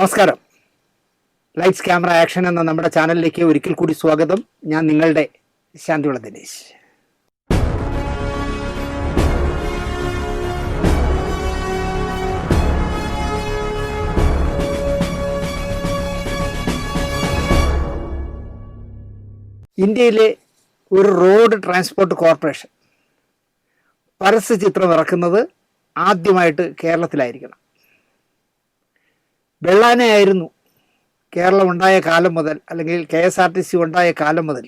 നമസ്കാരം. Lights camera action എന്ന നമ്മുടെ ചാനലിലേക്ക് ഒരിക്കൽ കൂടി സ്വാഗതം. ഞാൻ നിങ്ങളുടെ ശാന്തിയുള്ള ദിനേശ്. ഇന്ത്യയിലെ ഒരു റോഡ് ട്രാൻസ്പോർട്ട് കോർപ്പറേഷൻ പരസ്യ ചിത്രം ഇറക്കുന്നത് ആദ്യമായിട്ട് കേരളത്തിലായിരിക്കണം. വെള്ളാനയായിരുന്നു കേരളം ഉണ്ടായ കാലം മുതൽ, അല്ലെങ്കിൽ KSRTC ഉണ്ടായ കാലം മുതൽ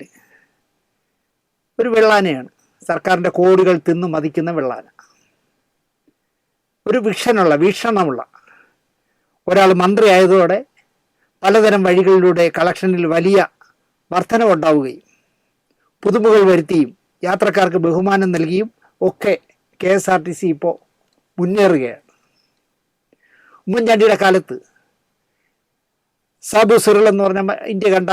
ഒരു വെള്ളാനയാണ്. സർക്കാരിൻ്റെ കോടികൾ തിന്നു മതിക്കുന്ന വെള്ളാന. ഒരു വീക്ഷണമുള്ള ഒരാൾ മന്ത്രി ആയതോടെ പലതരം വഴികളിലൂടെ കളക്ഷനിൽ വലിയ വർധനവുണ്ടാവുകയും പുതുമകൾ വരുത്തിയും യാത്രക്കാർക്ക് ബഹുമാനം നൽകിയും ഒക്കെ KSRTC ഇപ്പോൾ മുന്നേറുകയാണ്. ഉമ്മൻചാണ്ടിയുടെ കാലത്ത് സാബു സിറിൽ എന്ന് പറഞ്ഞ ഇന്ത്യ കണ്ട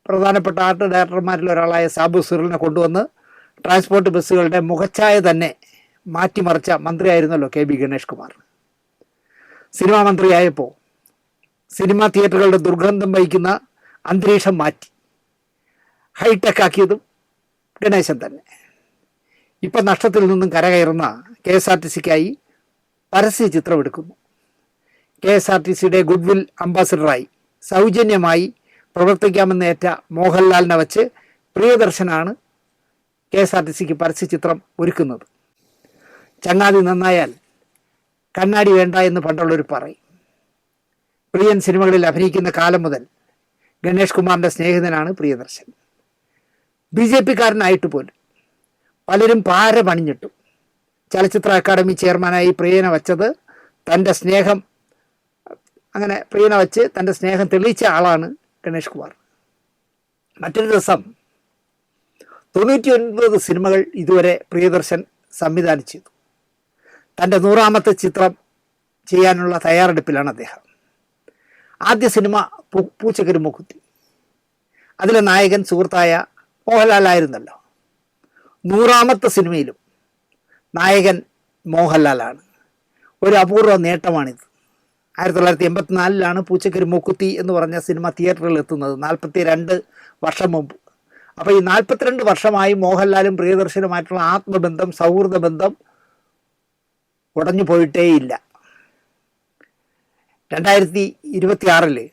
പ്രധാനപ്പെട്ട ആർട്ട് ഡയറക്ടർമാരിൽ ഒരാളായ സാബു സിറിലിനെ കൊണ്ടുവന്ന് ട്രാൻസ്പോർട്ട് ബസ്സുകളുടെ മുഖച്ഛായ തന്നെ മാറ്റിമറിച്ച മന്ത്രിയായിരുന്നല്ലോ KB ഗണേഷ് കുമാർ. സിനിമാ മന്ത്രിയായപ്പോൾ സിനിമാ തിയേറ്ററുകളുടെ ദുർഗന്ധം വഹിക്കുന്ന അന്തരീക്ഷം മാറ്റി ഹൈടെക് ആക്കിയതും ഗണേശൻ തന്നെ. ഇപ്പം നഷ്ടത്തിൽ നിന്നും കരകയറുന്ന KSRTCക്കായി പരസ്യ ചിത്രം എടുക്കുന്നു. KSRTCയുടെ ഗുഡ്വിൽ അംബാസിഡറായി സൗജന്യമായി പ്രവർത്തിക്കാമെന്നേറ്റ മോഹൻലാലിനെ വച്ച് പ്രിയദർശനാണ് KSRTCക്ക് പരസ്യ ചിത്രം ഒരുക്കുന്നത്. ചങ്ങാതി നന്നായാൽ കണ്ണാടി വേണ്ട എന്ന് പണ്ടുള്ളവർ പറയും. പ്രിയൻ സിനിമകളിൽ അഭിനയിക്കുന്ന കാലം മുതൽ ഗണേഷ് കുമാറിൻ്റെ സ്നേഹിതനാണ് പ്രിയദർശൻ. BJP-കാരനായിട്ട് പോലും പലരും പാര പണിഞ്ഞിട്ടു. ചലച്ചിത്ര അക്കാദമി ചെയർമാനായി പ്രിയനെ വച്ചത് തൻ്റെ സ്നേഹം, അങ്ങനെ പ്രിയനെ വച്ച് തൻ്റെ സ്നേഹം തെളിയിച്ച ആളാണ് ഗണേഷ് കുമാർ. മറ്റൊരു ദിവസം 99 സിനിമകൾ ഇതുവരെ പ്രിയദർശൻ സംവിധാനം ചെയ്തു. തൻ്റെ 100ാമത്തെ ചിത്രം ചെയ്യാനുള്ള തയ്യാറെടുപ്പിലാണ് അദ്ദേഹം. ആദ്യ സിനിമ പൂച്ചക്കരി മൂക്കുത്തി. അതിലെ നായകൻ സുഹൃത്തായ മോഹൻലാലായിരുന്നല്ലോ. 100ാമത്തെ സിനിമയിലും നായകൻ മോഹൻലാലാണ്. ഒരു അപൂർവ നേട്ടമാണിത്. 1984 പൂച്ചക്കരി മൂക്കുത്തി എന്ന് പറഞ്ഞ സിനിമ തിയേറ്ററിൽ എത്തുന്നത്, 42 വർഷം മുമ്പ്. അപ്പോൾ ഈ 42 വർഷമായി മോഹൻലാലും പ്രിയദർശനുമായിട്ടുള്ള ആത്മബന്ധം, സൗഹൃദ ബന്ധം ഉടഞ്ഞു പോയിട്ടേയില്ല. 2026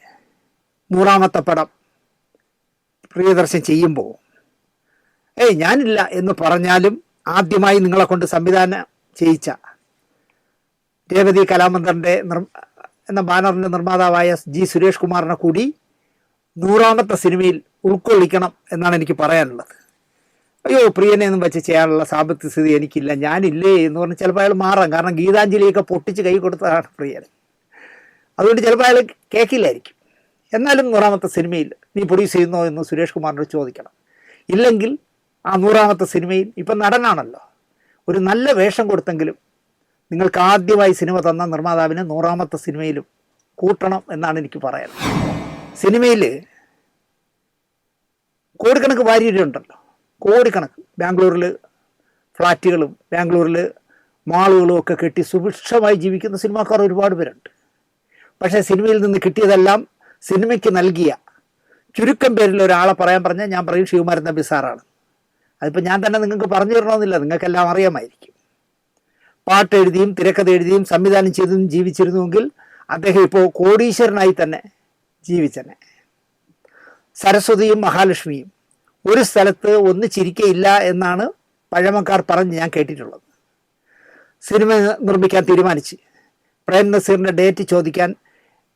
100ാമത്തെ പടം പ്രിയദർശൻ ചെയ്യുമ്പോൾ ഞാനില്ല എന്ന് പറഞ്ഞാലും ആദ്യമായി നിങ്ങളെ കൊണ്ട് സംവിധാനം ചെയ്യിച്ച രേവതി കലാമന്ദിറിൻ്റെ എന്ന ബാനറിൻ്റെ നിർമ്മാതാവായ G. സുരേഷ് കുമാറിനെ കൂടി 100ാമത്തെ സിനിമയിൽ ഉൾക്കൊള്ളിക്കണം എന്നാണ് എനിക്ക് പറയാനുള്ളത്. അയ്യോ, പ്രിയനെ ഒന്നും വെച്ച് ചെയ്യാനുള്ള സാമ്പത്തിക സ്ഥിതി എനിക്കില്ല, ഞാനില്ലേ എന്ന് പറഞ്ഞ് ചിലപ്പോൾ അയാൾ മാറാം. കാരണം ഗീതാഞ്ജലിയൊക്കെ പൊട്ടിച്ച് കൈ കൊടുത്തതാണ് പ്രിയൻ. അതുകൊണ്ട് ചിലപ്പോൾ അയാൾ കേൾക്കില്ലായിരിക്കും. എന്നാലും 100ാമത്തെ സിനിമയിൽ നീ പ്രൊഡ്യൂസ് ചെയ്യുന്നോ എന്ന് സുരേഷ് കുമാറിനോട് ചോദിക്കണം. ഇല്ലെങ്കിൽ ആ 100ാമത്തെ സിനിമയിൽ ഇപ്പം നടനാണല്ലോ, ഒരു നല്ല വേഷം കൊടുത്തെങ്കിലും നിങ്ങൾക്ക് ആദ്യമായി സിനിമ തന്ന നിർമ്മാതാവിനെ 100ാമത്തെ സിനിമയിലും കൂട്ടണം എന്നാണ് എനിക്ക് പറയാനുള്ളത്. സിനിമയിൽ കോടിക്കണക്ക് വാരിയുണ്ടല്ലോ, കോടിക്കണക്ക്. ബാംഗ്ലൂരിൽ ഫ്ലാറ്റുകളും ബാംഗ്ലൂരിൽ മാളുകളും ഒക്കെ കെട്ടി സുഭിക്ഷമായി ജീവിക്കുന്ന സിനിമാക്കാർ ഒരുപാട് പേരുണ്ട്. പക്ഷേ സിനിമയിൽ നിന്ന് കിട്ടിയതെല്ലാം സിനിമയ്ക്ക് നൽകിയ ചുരുക്കം പേരിൽ ഒരാളെ പറഞ്ഞാൽ ഞാൻ പറയും ശിവകുമാരൻ തമ്പി സാറാണ്. അതിപ്പോൾ ഞാൻ തന്നെ നിങ്ങൾക്ക് പറഞ്ഞു തരണമെന്നില്ല, നിങ്ങൾക്കെല്ലാം അറിയാമായിരിക്കും. പാട്ട് എഴുതിയും തിരക്കഥ എഴുതിയും സംവിധാനം ചെയ്തും ജീവിച്ചിരുന്നുവെങ്കിൽ അദ്ദേഹം ഇപ്പോൾ കോടീശ്വരനായി തന്നെ ജീവിച്ചനെ. സരസ്വതിയും മഹാലക്ഷ്മിയും ഒരു സ്ഥലത്ത് ഒന്നിച്ചിരിക്കയില്ല എന്നാണ് പഴമക്കാർ പറഞ്ഞ് ഞാൻ കേട്ടിട്ടുള്ളത്. സിനിമ നിർമ്മിക്കാൻ തീരുമാനിച്ച് പ്രേം നസീറിൻ്റെ ഡേറ്റ് ചോദിക്കാൻ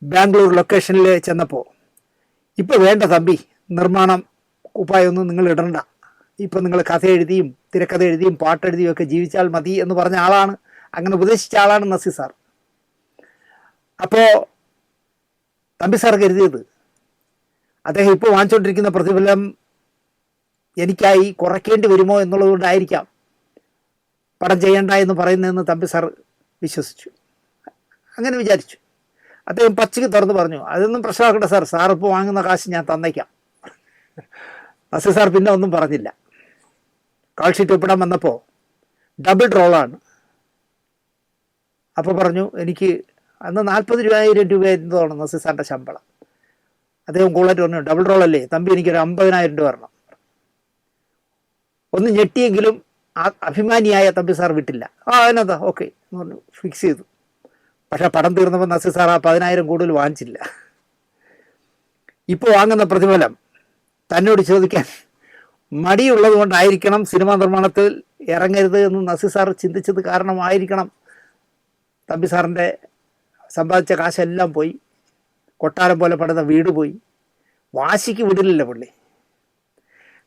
ബാംഗ്ലൂർ ലൊക്കേഷനിൽ ചെന്നപ്പോൾ ഇപ്പോൾ വേണ്ട തമ്പി, നിർമ്മാണം കുപ്പായൊന്നും നിങ്ങൾ ഇടണ്ട, ഇപ്പം നിങ്ങൾ കഥ എഴുതിയും തിരക്കഥ എഴുതിയും പാട്ടെഴുതിയും ഒക്കെ ജീവിച്ചാൽ മതി എന്ന് പറഞ്ഞ ആളാണ്, അങ്ങനെ ഉപദേശിച്ച ആളാണ് നസീർ സാർ. അപ്പോൾ തമ്പി സാർ കരുതിയത് അദ്ദേഹം ഇപ്പോൾ വാങ്ങിച്ചുകൊണ്ടിരിക്കുന്ന പ്രതിഫലം എനിക്കായി കുറയ്ക്കേണ്ടി വരുമോ എന്നുള്ളതുകൊണ്ടായിരിക്കാം പടം ചെയ്യണ്ട എന്ന് പറയുന്നതെന്ന് തമ്പി സാർ വിശ്വസിച്ചു. അങ്ങനെ വിചാരിച്ചു. അദ്ദേഹം പച്ചയ്ക്ക് തുറന്ന് പറഞ്ഞു, അതൊന്നും പ്രശ്നമാക്കട്ടെ സാർ, സാർ ഇപ്പോൾ വാങ്ങുന്ന കാശ് ഞാൻ തന്നേക്കാം. നസീർ സാർ പിന്നെ ഒന്നും പറഞ്ഞില്ല. കാൾ ഷീറ്റ് ഒപ്പിടാൻ വന്നപ്പോൾ ഡബിൾ റോളാണ്. അപ്പോൾ പറഞ്ഞു, എനിക്ക് അന്ന് 40,000 രൂപയായിരുന്നതാണ് നസീർ സാറിൻ്റെ ശമ്പളം. അദ്ദേഹം കൂളായിട്ട് പറഞ്ഞു, ഡബിൾ റോളല്ലേ തമ്പി, എനിക്കൊരു 50,000 രൂപ വരണം. ഒന്ന് ഞെട്ടിയെങ്കിലും ആ അഭിമാനിയായ തമ്പി സാർ വിട്ടില്ല. അതിനെന്താ ഓക്കെ എന്ന് പറഞ്ഞു, ഫിക്സ് ചെയ്തു. പക്ഷേ പടം തീർന്നപ്പോൾ നസീർ സാർ ആ 10,000 കൂടുതൽ വാങ്ങിച്ചില്ല. ഇപ്പോൾ വാങ്ങുന്ന പ്രതിഫലം തന്നോട് ചോദിക്കാൻ മടിയുള്ളത് കൊണ്ടായിരിക്കണം സിനിമാ നിർമ്മാണത്തിൽ ഇറങ്ങരുത് എന്ന് നസീർ സാർ ചിന്തിച്ചത് കാരണമായിരിക്കണം തമ്പി സാറിൻ്റെ സമ്പാദിച്ച കാശെല്ലാം പോയി. കൊട്ടാരം പോലെ പണിത വീട് പോയി. വാശിക്ക് വിടില്ലല്ലോ പുള്ളി.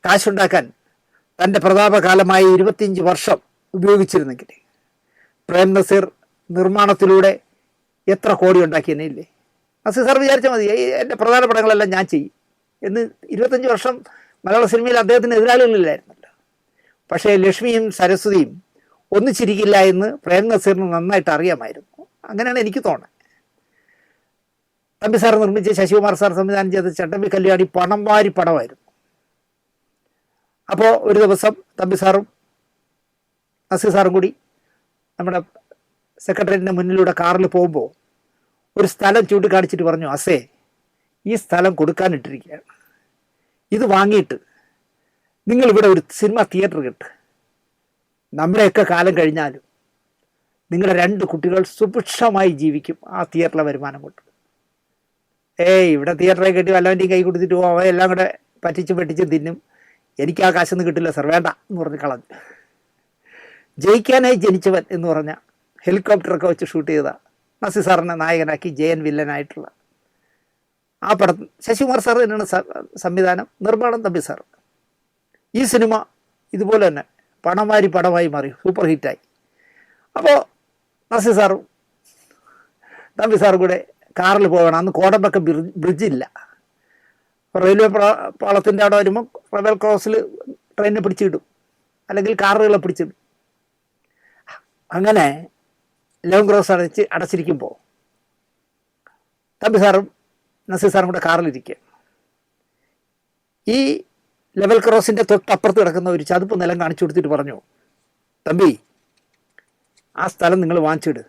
കാശുണ്ടാക്കാൻ തൻ്റെ പ്രതാപകാലമായ 25 വർഷം ഉപയോഗിച്ചിരുന്നെങ്കിൽ പ്രേം നസീർ നിർമ്മാണത്തിലൂടെ എത്ര കോടി ഉണ്ടാക്കിയെന്നെ ഇല്ലേ? നസീർ സാർ വിചാരിച്ചാൽ മതി, എൻ്റെ പ്രധാന പടങ്ങളെല്ലാം ഞാൻ ചെയ്യും എന്ന്. 25 വർഷം മലയാള സിനിമയിൽ അദ്ദേഹത്തിന് എതിരാളികളില്ലായിരുന്നല്ലോ. പക്ഷേ ലക്ഷ്മിയും സരസ്വതിയും ഒന്നിച്ചിരിക്കില്ല എന്ന് പ്രേം നസീറിന് നന്നായിട്ട് അറിയാമായിരുന്നു. അങ്ങനെയാണ് എനിക്ക് തോന്നുന്നത്. തമ്പി സാർ നിർമ്മിച്ച ശശികുമാർ സാർ സംവിധാനം ചെയ്ത ചട്ടമ്പി കല്യാണി പണം വാരി പടമായിരുന്നു. അപ്പോൾ ഒരു ദിവസം തമ്പി സാറും നസീർ സാറും കൂടി നമ്മുടെ സെക്രട്ടേറിയറ്റിൻ്റെ മുന്നിലൂടെ കാറിൽ പോകുമ്പോൾ ഒരു സ്ഥലം ചൂണ്ടിക്കാണിച്ചിട്ട് പറഞ്ഞു, അസേ ഈ സ്ഥലം കൊടുക്കാനിട്ടിരിക്കുകയാണ്, ഇത് വാങ്ങിയിട്ട് നിങ്ങളിവിടെ ഒരു സിനിമ തിയേറ്റർ കിട്ട്, നമ്മുടെയൊക്കെ കാലം കഴിഞ്ഞാലും നിങ്ങളുടെ 2 കുട്ടികൾ സുഭിക്ഷമായി ജീവിക്കും ആ തിയേറ്ററിലെ വരുമാനം കൊണ്ട്. ഇവിടെ തിയേറ്ററെ കെട്ടി വല്ലവൻ്റെയും കൈ കൊടുത്തിട്ട് പോവാൻ എല്ലാം കൂടെ പറ്റിച്ചും തിന്നും, എനിക്ക് ആ കാശൊന്നും കിട്ടില്ല സർ, വേണ്ട എന്ന് പറഞ്ഞ് കളഞ്ഞു. ജയിക്കാനായി ജനിച്ചവൻ എന്ന് പറഞ്ഞ ഹെലികോപ്റ്ററൊക്കെ വെച്ച് ഷൂട്ട് ചെയ്ത നസീർ സാറിനെ നായകനാക്കി ജയൻ വില്ലനായിട്ടുള്ള ആ പടം ശശികുമാർ സാർ തന്നെയാണ് സംവിധാനം, നിർമ്മാണം തമ്പി സാർ. ഈ സിനിമ ഇതുപോലെ തന്നെ പടമായി മാറി, സൂപ്പർ ഹിറ്റായി. അപ്പോൾ നസീർ സാറും തമ്പി സാറും കൂടെ കാറിൽ പോകണം. അന്ന് കോടമ്പക്കം ബ്രിഡ്ജില്ല. റെയിൽവേ പാളത്തിൻ്റെ അവിടെ വരുമ്പോൾ റെവൽ ക്രോസിൽ ട്രെയിനിനെ പിടിച്ചിടും, അല്ലെങ്കിൽ കാറുകളെ പിടിച്ചിടും. അങ്ങനെ ലെവൻ ക്രോസ് അടച്ചിരിക്കുമ്പോൾ തമ്പി സാറും നസീർ സാറും കൂടെ കാറിലിരിക്കുക. ഈ ലെവൽ ക്രോസിൻ്റെ തൊട്ടപ്പുറത്ത് കിടക്കുന്ന ഒരു ചതുപ്പ് നിലം കാണിച്ചു കൊടുത്തിട്ട് പറഞ്ഞു, തമ്പി ആ സ്ഥലം നിങ്ങൾ വാങ്ങിച്ചിട്,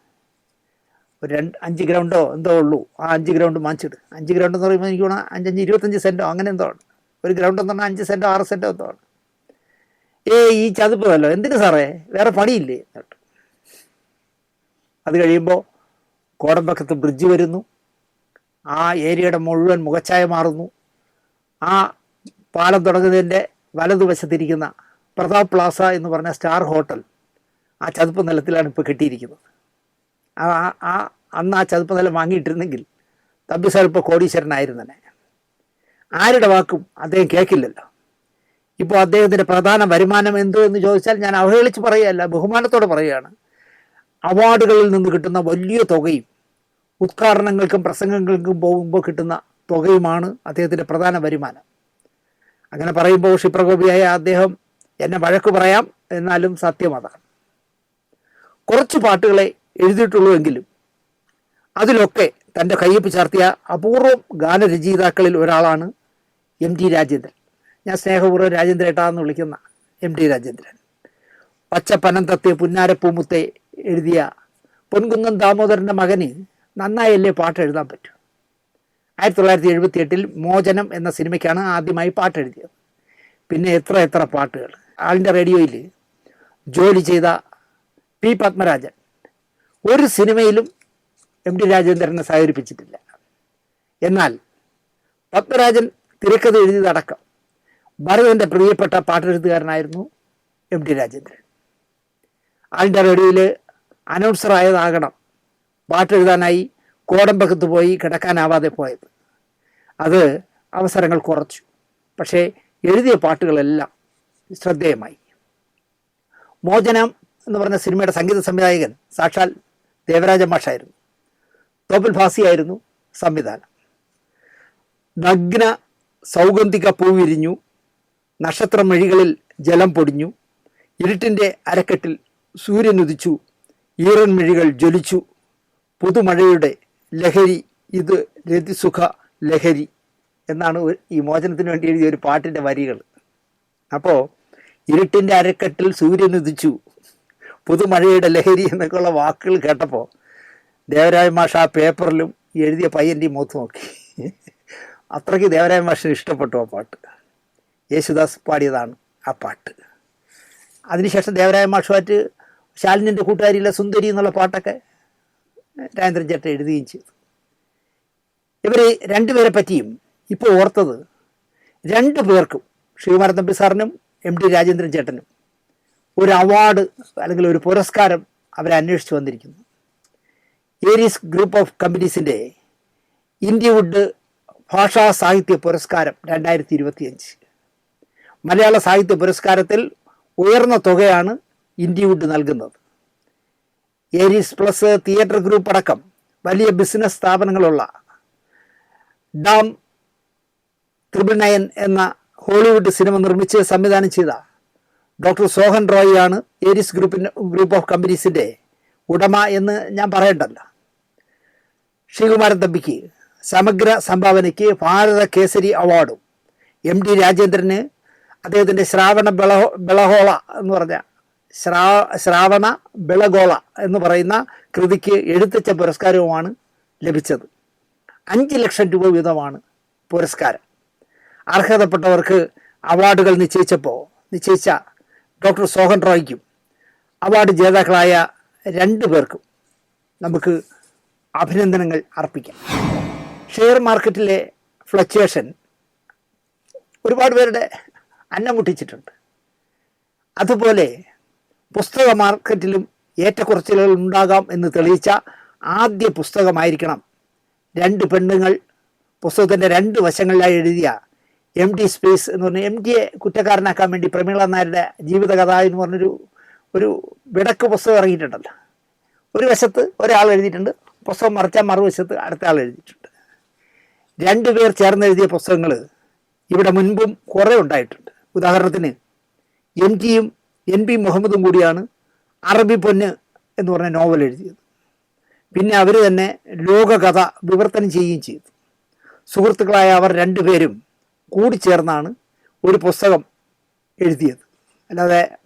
ഒരു 5 ഗ്രൗണ്ടോ എന്തോ ഉള്ളൂ, ആ 5 ഗ്രൗണ്ട് വാങ്ങിച്ചിട്. 5 ഗ്രൗണ്ട് എന്ന് പറയുമ്പോൾ എനിക്ക് വേണം 5 25 സെൻറ്റോ അങ്ങനെ എന്തോ ആണ്. ഒരു ഗ്രൗണ്ട് എന്ന് പറഞ്ഞാൽ 5 സെൻറ്റോ 6 സെൻറ്റോ എന്തോ ആണ്. ഈ ചതുപ്പല്ലോ എന്തിനു സാറേ, വേറെ പണിയില്ലേ എന്നിട്ട്. അത് കഴിയുമ്പോൾ കോടമ്പക്കത്ത് ബ്രിഡ്ജ് വരുന്നു. ആ ഏരിയയുടെ മുഴുവൻ മുഖച്ഛായ മാറുന്നു. ആ പാലം തുടങ്ങുന്നതിൻ്റെ വലതുവശത്തിരിക്കുന്ന പ്രതാപ് പ്ലാസ എന്ന് പറഞ്ഞ സ്റ്റാർ ഹോട്ടൽ ആ ചതുപ്പ് നിലത്തിലാണ് ഇപ്പോൾ കെട്ടിയിരിക്കുന്നത്. അന്ന് ആ ചതുപ്പ് നിലം വാങ്ങിയിട്ടിരുന്നെങ്കിൽ തമ്പി സാർ ഇപ്പോൾ കോടീശ്വരനായിരുന്നു തന്നെ. ആരുടെ വാക്കും അദ്ദേഹം കേൾക്കില്ലല്ലോ. ഇപ്പോൾ അദ്ദേഹത്തിൻ്റെ പ്രധാന വരുമാനം എന്തോ എന്ന് ചോദിച്ചാൽ ഞാൻ അവഹേളിച്ച് പറയുകയല്ല, ബഹുമാനത്തോടെ പറയുകയാണ്. അവാർഡുകളിൽ നിന്ന് കിട്ടുന്ന വലിയ തുകയും ഉദ്ഘാടനങ്ങൾക്കും പ്രസംഗങ്ങൾക്കും പോകുമ്പോൾ കിട്ടുന്ന തുകയുമാണ് അദ്ദേഹത്തിൻ്റെ പ്രധാന വരുമാനം. അങ്ങനെ പറയുമ്പോൾ ക്ഷിപ്രകോപിയായ അദ്ദേഹം എന്നെ വഴക്ക് പറയാം, എന്നാലും സത്യം അതാണ്. കുറച്ച് പാട്ടുകളെ എഴുതിയിട്ടുള്ളൂ എങ്കിലും അതിലൊക്കെ തൻ്റെ കയ്യൊപ്പ് ചാർത്തിയ അപൂർവം ഗാനരചയിതാക്കളിൽ ഒരാളാണ് എം ടി രാജേന്ദ്രൻ. ഞാൻ സ്നേഹപൂർവ്വം രാജേന്ദ്രേട്ടാന്ന് വിളിക്കുന്ന എം ടി രാജേന്ദ്രൻ. പച്ചപ്പനന്തത്തെ പുന്നാരപ്പൂമുത്തെ എഴുതിയ പൊൻകുന്നം ദാമോദരൻ്റെ മകന് നന്നായല്ലേ പാട്ട് എഴുതാൻ പറ്റൂ. 1978 മോചനം എന്ന സിനിമയ്ക്കാണ് ആദ്യമായി പാട്ടെഴുതിയത്. പിന്നെ എത്ര പാട്ടുകൾ. ആളിൻ്റെ റേഡിയോയിൽ ജോലി ചെയ്ത പി പത്മരാജൻ ഒരു സിനിമയിലും എം ടി രാജേന്ദ്രനെ സഹകരിപ്പിച്ചിട്ടില്ല. എന്നാൽ പത്മരാജൻ തിരക്കഥ എഴുതിയതടക്കം ഭരതൻ്റെ പ്രിയപ്പെട്ട പാട്ടെഴുത്തുകാരനായിരുന്നു എം ടി രാജേന്ദ്രൻ. ആളിൻ്റെ റേഡിയോയിൽ അനൗൺസറായതാകണം പാട്ടെഴുതാനായി കോടമ്പക്കത്ത് പോയി കിടക്കാനാവാതെ പോയത്. അത് അവസരങ്ങൾ കുറച്ചു. പക്ഷേ എഴുതിയ പാട്ടുകളെല്ലാം ശ്രദ്ധേയമായി. മോചനം എന്ന് പറഞ്ഞ സിനിമയുടെ സംഗീത സംവിധായകൻ സാക്ഷാൽ ദേവരാജ മാഷായിരുന്നു. തോപ്പിൽ ഭാസിയായിരുന്നു സംവിധാനം. നഗ്ന സൗഗന്ധിക പൂവിരിഞ്ഞു, നക്ഷത്രമെഴികളിൽ ജലം പൊടിഞ്ഞു, ഇരുട്ടിൻ്റെ അരക്കെട്ടിൽ സൂര്യനുദിച്ചു, ഈറൻ മിഴികൾ ജ്വലിച്ചു, പുതുമഴയുടെ ലഹരി ഇത് രതിസുഖ ലഹരി എന്നാണ് ഈ മോചനത്തിന് വേണ്ടി എഴുതിയ ഒരു പാട്ടിൻ്റെ വരികൾ. അപ്പോൾ ഇരുട്ടിൻ്റെ അരക്കെട്ടിൽ സൂര്യനുദിച്ചു, പുതുമഴയുടെ ലഹരി എന്നൊക്കെയുള്ള വാക്കുകൾ കേട്ടപ്പോൾ ദേവരായ മാഷ് ആ പേപ്പറിലും എഴുതിയ പയ്യൻ്റെയും മുഖത്ത് നോക്കി. അത്രയ്ക്ക് ദേവരായ മാഷിന് ഇഷ്ടപ്പെട്ടു ആ പാട്ട്. യേശുദാസ് പാടിയതാണ് ആ പാട്ട്. അതിനുശേഷം ദേവരായ മാഷുമായിട്ട് ശാലിനിൻ്റെ കൂട്ടുകാരിയിലെ സുന്ദരി എന്നുള്ള പാട്ടൊക്കെ രാജേന്ദ്രൻ ചേട്ടൻ എഴുതുകയും ചെയ്തു. ഇവർ രണ്ടുപേരെ പറ്റിയും ഇപ്പോൾ ഓർത്തത്, രണ്ടു പേർക്കും ശ്രീകുമാരൻ തമ്പി സാറിനും MD രാജേന്ദ്രൻ ചേട്ടനും ഒരു അവാർഡ് അല്ലെങ്കിൽ ഒരു പുരസ്കാരം അവരെ അന്വേഷിച്ച് വന്നിരിക്കുന്നു. ഏരീസ് ഗ്രൂപ്പ് ഓഫ് കമ്പനീസിൻ്റെ ഇന്ത്യവുഡ് ഭാഷാ സാഹിത്യ പുരസ്കാരം 2025. മലയാള സാഹിത്യ പുരസ്കാരത്തിൽ ഉയർന്ന തുകയാണ് ഇന്ത്യവുഡ് നൽകുന്നത്. ഏരീസ് പ്ലസ് തിയേറ്റർ ഗ്രൂപ്പ് അടക്കം വലിയ ബിസിനസ് സ്ഥാപനങ്ങളുള്ള ഡാം 999 എന്ന ഹോളിവുഡ് സിനിമ നിർമ്മിച്ച് സംവിധാനം ചെയ്ത ഡോക്ടർ സോഹൻ റോയിയാണ് ഏരീസ് ഗ്രൂപ്പ് ഓഫ് കമ്പനീസിൻ്റെ ഉടമ എന്ന് ഞാൻ പറയണ്ടല്ലോ. ശ്രീകുമാരൻ തമ്പിക്ക് സമഗ്ര സംഭാവനയ്ക്ക് ഭാരത കേസരി അവാർഡും MD രാജേന്ദ്രന് അദ്ദേഹത്തിൻ്റെ ശ്രാവണ ബെളഗോള എന്ന് പറയുന്ന കൃതിക്ക് എഴുത്തച്ഛ പുരസ്കാരവുമാണ് ലഭിച്ചത്. 5 ലക്ഷം രൂപ വീതമാണ് പുരസ്കാരം. അർഹതപ്പെട്ടവർക്ക് അവാർഡുകൾ നിശ്ചയിച്ച ഡോക്ടർ സോഹൻ റോയ്ക്കും അവാർഡ് ജേതാക്കളായ 2 പേർക്കും നമുക്ക് അഭിനന്ദനങ്ങൾ അർപ്പിക്കാം. ഷെയർ മാർക്കറ്റിലെ ഫ്ലക്ച്വേഷൻ ഒരുപാട് പേരുടെ അന്നം മുട്ടിച്ചിട്ടുണ്ട്. അതുപോലെ പുസ്തക മാർക്കറ്റിലും ഏറ്റക്കുറച്ചിലുകൾ ഉണ്ടാകാം എന്ന് തെളിയിച്ച ആദ്യ പുസ്തകമായിരിക്കണം 2 പെണ്ണുങ്ങൾ പുസ്തകത്തിൻ്റെ 2 വശങ്ങളിലായി എഴുതിയ MD സ്പേസ് എന്ന് പറഞ്ഞ MDയെ കുറ്റക്കാരനാക്കാൻ വേണ്ടി പ്രമീള നായരുടെ ജീവിതകഥ എന്ന് പറഞ്ഞൊരു വിടക്ക് പുസ്തകം ഇറങ്ങിയിട്ടുണ്ടല്ലോ. ഒരു വശത്ത് ഒരാൾ എഴുതിയിട്ടുണ്ട്, പുസ്തകം മറിച്ചാൽ മറുവശത്ത് അടുത്ത ആൾ എഴുതിയിട്ടുണ്ട്. 2 പേർ ചേർന്ന് എഴുതിയ പുസ്തകങ്ങൾ ഇവിടെ മുൻപും കുറേ ഉണ്ടായിട്ടുണ്ട്. ഉദാഹരണത്തിന് MTയും NB മുഹമ്മദും കൂടിയാണ് അറബി പൊന്ന് എന്ന് പറഞ്ഞ നോവൽ എഴുതിയത്. പിന്നെ അവർ തന്നെ ലോകകഥ വിവർത്തനം ചെയ്യുകയും ചെയ്തു. സുഹൃത്തുക്കളായ അവർ 2 പേരും കൂടി ചേർന്നാണ് ഒരു പുസ്തകം എഴുതിയത്. അല്ലാതെ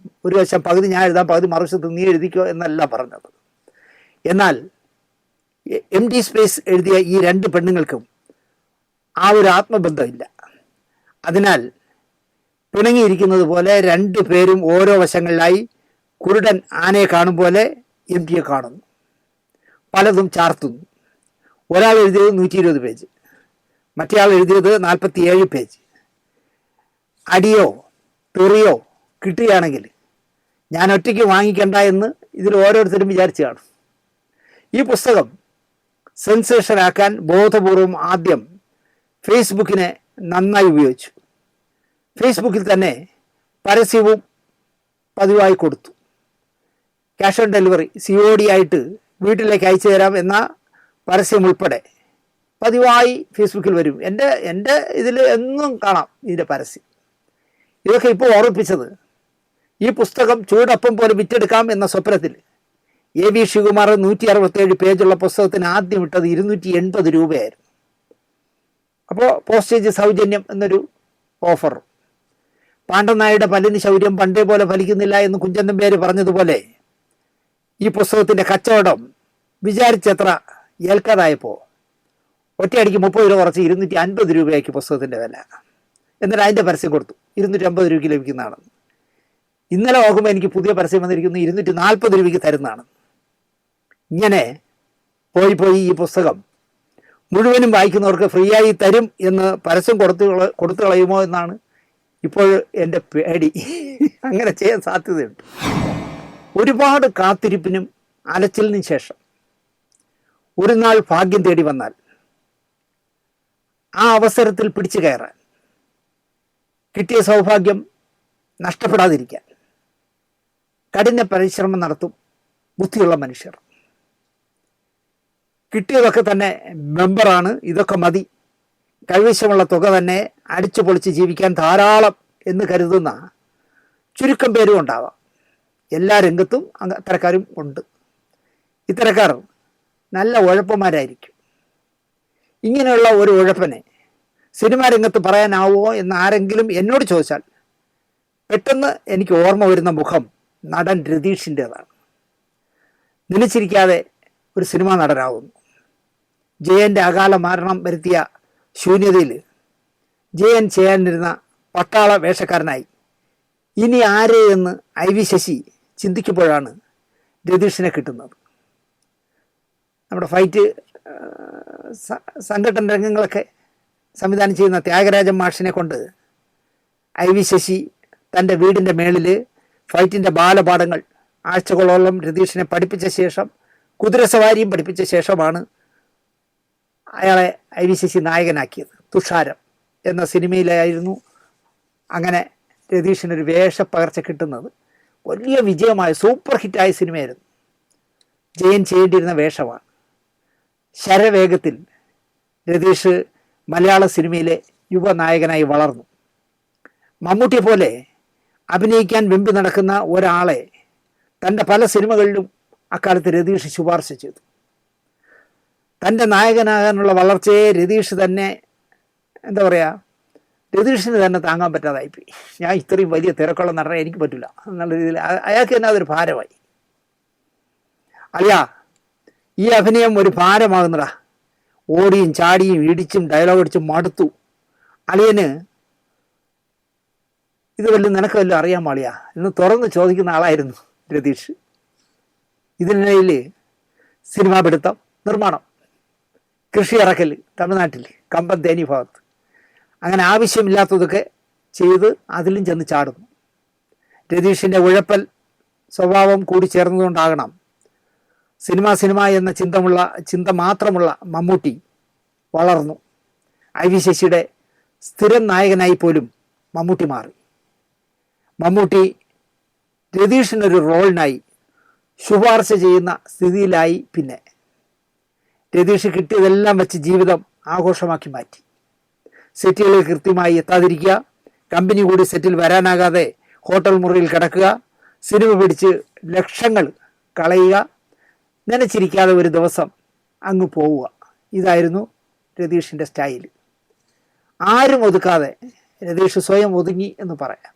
ഒരു വശം പകുതി ഞാൻ എഴുതാം, പകുതി മറുവശത്ത് നീ എഴുതിക്കോ എന്നല്ല പറഞ്ഞത്. എന്നാൽ MD സ്പേസ് എഴുതിയ ഈ 2 പെണ്ണുങ്ങൾക്കും ആ ഒരു ആത്മബന്ധമില്ല. അതിനാൽ പിണങ്ങിയിരിക്കുന്നത് പോലെ 2 പേരും ഓരോ വശങ്ങളിലായി കുരുടൻ ആനയെ കാണും പോലെ MDയെ കാണുന്നു. പലതും ചാർത്തുന്നു. ഒരാൾ എഴുതിയത് 120 പേജ്, മറ്റേയാൾ എഴുതിയത് 47 പേജ്. അടിയോ തെറിയോ കിട്ടുകയാണെങ്കിൽ ഞാൻ ഒറ്റയ്ക്ക് വാങ്ങിക്കണ്ട എന്ന് ഇതിൽ ഓരോരുത്തരും വിചാരിച്ചു കാണും. ഈ പുസ്തകം സെൻസേഷനാക്കാൻ ബോധപൂർവം ആദ്യം ഫേസ്ബുക്കിനെ നന്നായി ഉപയോഗിച്ചു. ഫേസ്ബുക്കിൽ തന്നെ പരസ്യവും പതിവായി കൊടുത്തു. ക്യാഷ് ഓൺ ഡെലിവറി COD ആയിട്ട് വീട്ടിലേക്ക് അയച്ചു തരാം എന്ന പരസ്യം ഉൾപ്പെടെ പതിവായി ഫേസ്ബുക്കിൽ വരും. എൻ്റെ ഇതിൽ എന്നും കാണാം ഇതിൻ്റെ പരസ്യം. ഇതൊക്കെ ഇപ്പോൾ ഓർമ്മിപ്പിച്ചത് ഈ പുസ്തകം ചൂടപ്പം പോലെ വിറ്റെടുക്കാം എന്ന സ്വപ്നത്തിൽ AV ശ്രീകുമാർ 167 പേജുള്ള പുസ്തകത്തിന് ആദ്യം ഇട്ടത് 280 രൂപയായിരുന്നു. അപ്പോൾ പോസ്റ്റേജ് സൗജന്യം എന്നൊരു ഓഫർ. പാണ്ഡനായുടെ പല്ലിന് ശൗര്യം പണ്ടേ പോലെ ഫലിക്കുന്നില്ല എന്ന് കുഞ്ചൻ നമ്പ്യാർ പറഞ്ഞതുപോലെ ഈ പുസ്തകത്തിൻ്റെ കച്ചവടം വിചാരിച്ചത്ര ഏൽക്കാതായപ്പോൾ ഒറ്റയടിക്ക് 30 രൂപ കുറച്ച് 250 രൂപയാക്കി പുസ്തകത്തിൻ്റെ വില. എന്നിട്ട് അതിൻ്റെ പരസ്യം കൊടുത്തു 250 രൂപയ്ക്ക് ലഭിക്കുന്നതാണ്. ഇന്നലെ നോക്കുമ്പോൾ എനിക്ക് പുതിയ പരസ്യം വന്നിരിക്കുന്നു 240 രൂപയ്ക്ക് തരുന്നതാണ്. ഇങ്ങനെ പോയി ഈ പുസ്തകം മുഴുവനും വായിക്കുന്നവർക്ക് ഫ്രീ ആയി തരും എന്ന് പരസ്യം കൊടുത്തു കളയുമോ എന്നാണ് ഇപ്പോൾ എൻ്റെ പേടി. അങ്ങനെ ചെയ്യാൻ സാധ്യതയുണ്ട്. ഒരുപാട് കാത്തിരിപ്പിനും അലച്ചിലിനും ശേഷം ഒരു നാൾ ഭാഗ്യം തേടി വന്നാൽ ആ അവസരത്തിൽ പിടിച്ചു കയറാൻ, കിട്ടിയ സൗഭാഗ്യം നഷ്ടപ്പെടാതിരിക്കാൻ കഠിന പരിശ്രമം നടത്തും ബുദ്ധിയുള്ള മനുഷ്യർ. കിട്ടിയതൊക്കെ തന്നെ മെമ്പറാണ്, ഇതൊക്കെ മതി, കൈവശമുള്ള തുക തന്നെ അടിച്ചു പൊളിച്ച് ജീവിക്കാൻ ധാരാളം എന്ന് കരുതുന്ന ചുരുക്കം പേരും ഉണ്ടാവാം. എല്ലാ രംഗത്തും അത്തരക്കാരും ഉണ്ട്. ഇത്തരക്കാർ നല്ല ഉഴപ്പന്മാരായിരിക്കും. ഇങ്ങനെയുള്ള ഒരു ഉഴപ്പനെ സിനിമാ രംഗത്ത് പറയാനാവുമോ എന്ന് ആരെങ്കിലും എന്നോട് ചോദിച്ചാൽ പെട്ടെന്ന് എനിക്ക് ഓർമ്മ വരുന്ന മുഖം നടൻ രതീഷിൻ്റെതാണ്. നിലച്ചിരിക്കാതെ ഒരു സിനിമാ നടനാകുന്നു. ജയൻ്റെ അകാല മരണം വരുത്തിയ ശൂന്യതയിൽ ജയൻ ചെയ്യാനിരുന്ന പട്ടാള വേഷക്കാരനായി. ഇനി ആരെ എന്ന് IV ശശി ചിന്തിക്കുമ്പോഴാണ് രതീഷിനെ കിട്ടുന്നത്. നമ്മുടെ ഫൈറ്റ് സംഘട്ടന രംഗങ്ങളൊക്കെ സംവിധാനം ചെയ്യുന്ന ത്യാഗരാജൻ മാഷിനെ കൊണ്ട് IV ശശി തൻ്റെ വീടിൻ്റെ മേളിൽ ഫൈറ്റിൻ്റെ ബാലപാഠങ്ങൾ ആഴ്ചകളോളം രതീഷിനെ പഠിപ്പിച്ച ശേഷം, കുതിരസവാരിയും പഠിപ്പിച്ച ശേഷമാണ് അയാളെ IV ശശി നായകനാക്കിയത്. തുഷാരം എന്ന സിനിമയിലായിരുന്നു അങ്ങനെ രതീഷിനൊരു വേഷപ്പകർച്ച കിട്ടുന്നത്. വലിയ വിജയമായ സൂപ്പർ ഹിറ്റായ സിനിമയായിരുന്നു. ജയൻ ചെയ്യേണ്ടിയിരുന്ന വേഷമാണ്. ശരവേഗത്തിൽ രതീഷ് മലയാള സിനിമയിലെ യുവനായകനായി വളർന്നു. മമ്മൂട്ടിയെ പോലെ അഭിനയിക്കാൻ വെമ്പി നടക്കുന്ന ഒരാളെ തൻ്റെ പല സിനിമകളിലും അക്കാലത്ത് രതീഷ് ശുപാർശ ചെയ്തു. തൻ്റെ നായകനാകാനുള്ള വളർച്ചയെ രതീഷ് തന്നെ എന്താ പറയുക, രതീഷിന് തന്നെ താങ്ങാൻ പറ്റാതായിപ്പോയി. ഞാൻ ഇത്രയും വലിയ തിരക്കുള്ള നടനെ എനിക്ക് പറ്റില്ല എന്നുള്ള രീതിയിൽ അയാൾക്ക് തന്നെ അതൊരു ഭാരമായി. അളിയാ, ഈ അഭിനയം ഒരു ഭാരമാകുന്നടാ, ഓടിയും ചാടിയും ഇടിച്ചും ഡയലോഗ് അടിച്ചും മടുത്തു. അളിയന് ഇത് നിനക്ക് വല്ലതും അറിയാൻ പാളിയാ എന്ന് തുറന്ന് ചോദിക്കുന്ന ആളായിരുന്നു രതീഷ്. ഇതിനിടയിൽ സിനിമാ പിടുത്തം, നിർമ്മാണം, കൃഷി ഇറക്കൽ തമിഴ്നാട്ടിൽ കമ്പം തേനി ഭാഗത്ത്, അങ്ങനെ ആവശ്യമില്ലാത്തതൊക്കെ ചെയ്ത് അതിലും ചെന്ന് ചാടുന്നു. രതീഷിൻ്റെ ഉഴപ്പൽ സ്വഭാവം കൂടി ചേർന്നതുകൊണ്ടാകണം സിനിമ എന്ന ചിന്ത മാത്രമുള്ള മമ്മൂട്ടി വളർന്നു. IV ശശിയുടെ സ്ഥിരം നായകനായി പോലും മമ്മൂട്ടി മാറി. മമ്മൂട്ടി രതീഷിനൊരു റോളിനായി ശുപാർശ ചെയ്യുന്ന സ്ഥിതിയിലായി. പിന്നെ രതീഷ് കിട്ടിയതെല്ലാം വെച്ച് ജീവിതം ആഘോഷമാക്കി മാറ്റി. സെറ്റുകളിൽ കൃത്യമായി എത്താതിരിക്കുക, കമ്പനി കൂടി സെറ്റിൽ വരാനാകാതെ ഹോട്ടൽ മുറിയിൽ കിടക്കുക, സിനിമ പിടിച്ച് ലക്ഷങ്ങൾ കളയുക, നനച്ചിരിക്കാതെ ഒരു ദിവസം അങ്ങ് പോവുക. ഇതായിരുന്നു രതീഷിൻ്റെ സ്റ്റൈൽ. ആരും ഒതുക്കാതെ രതീഷ് സ്വയം ഒതുങ്ങി എന്ന് പറയാം.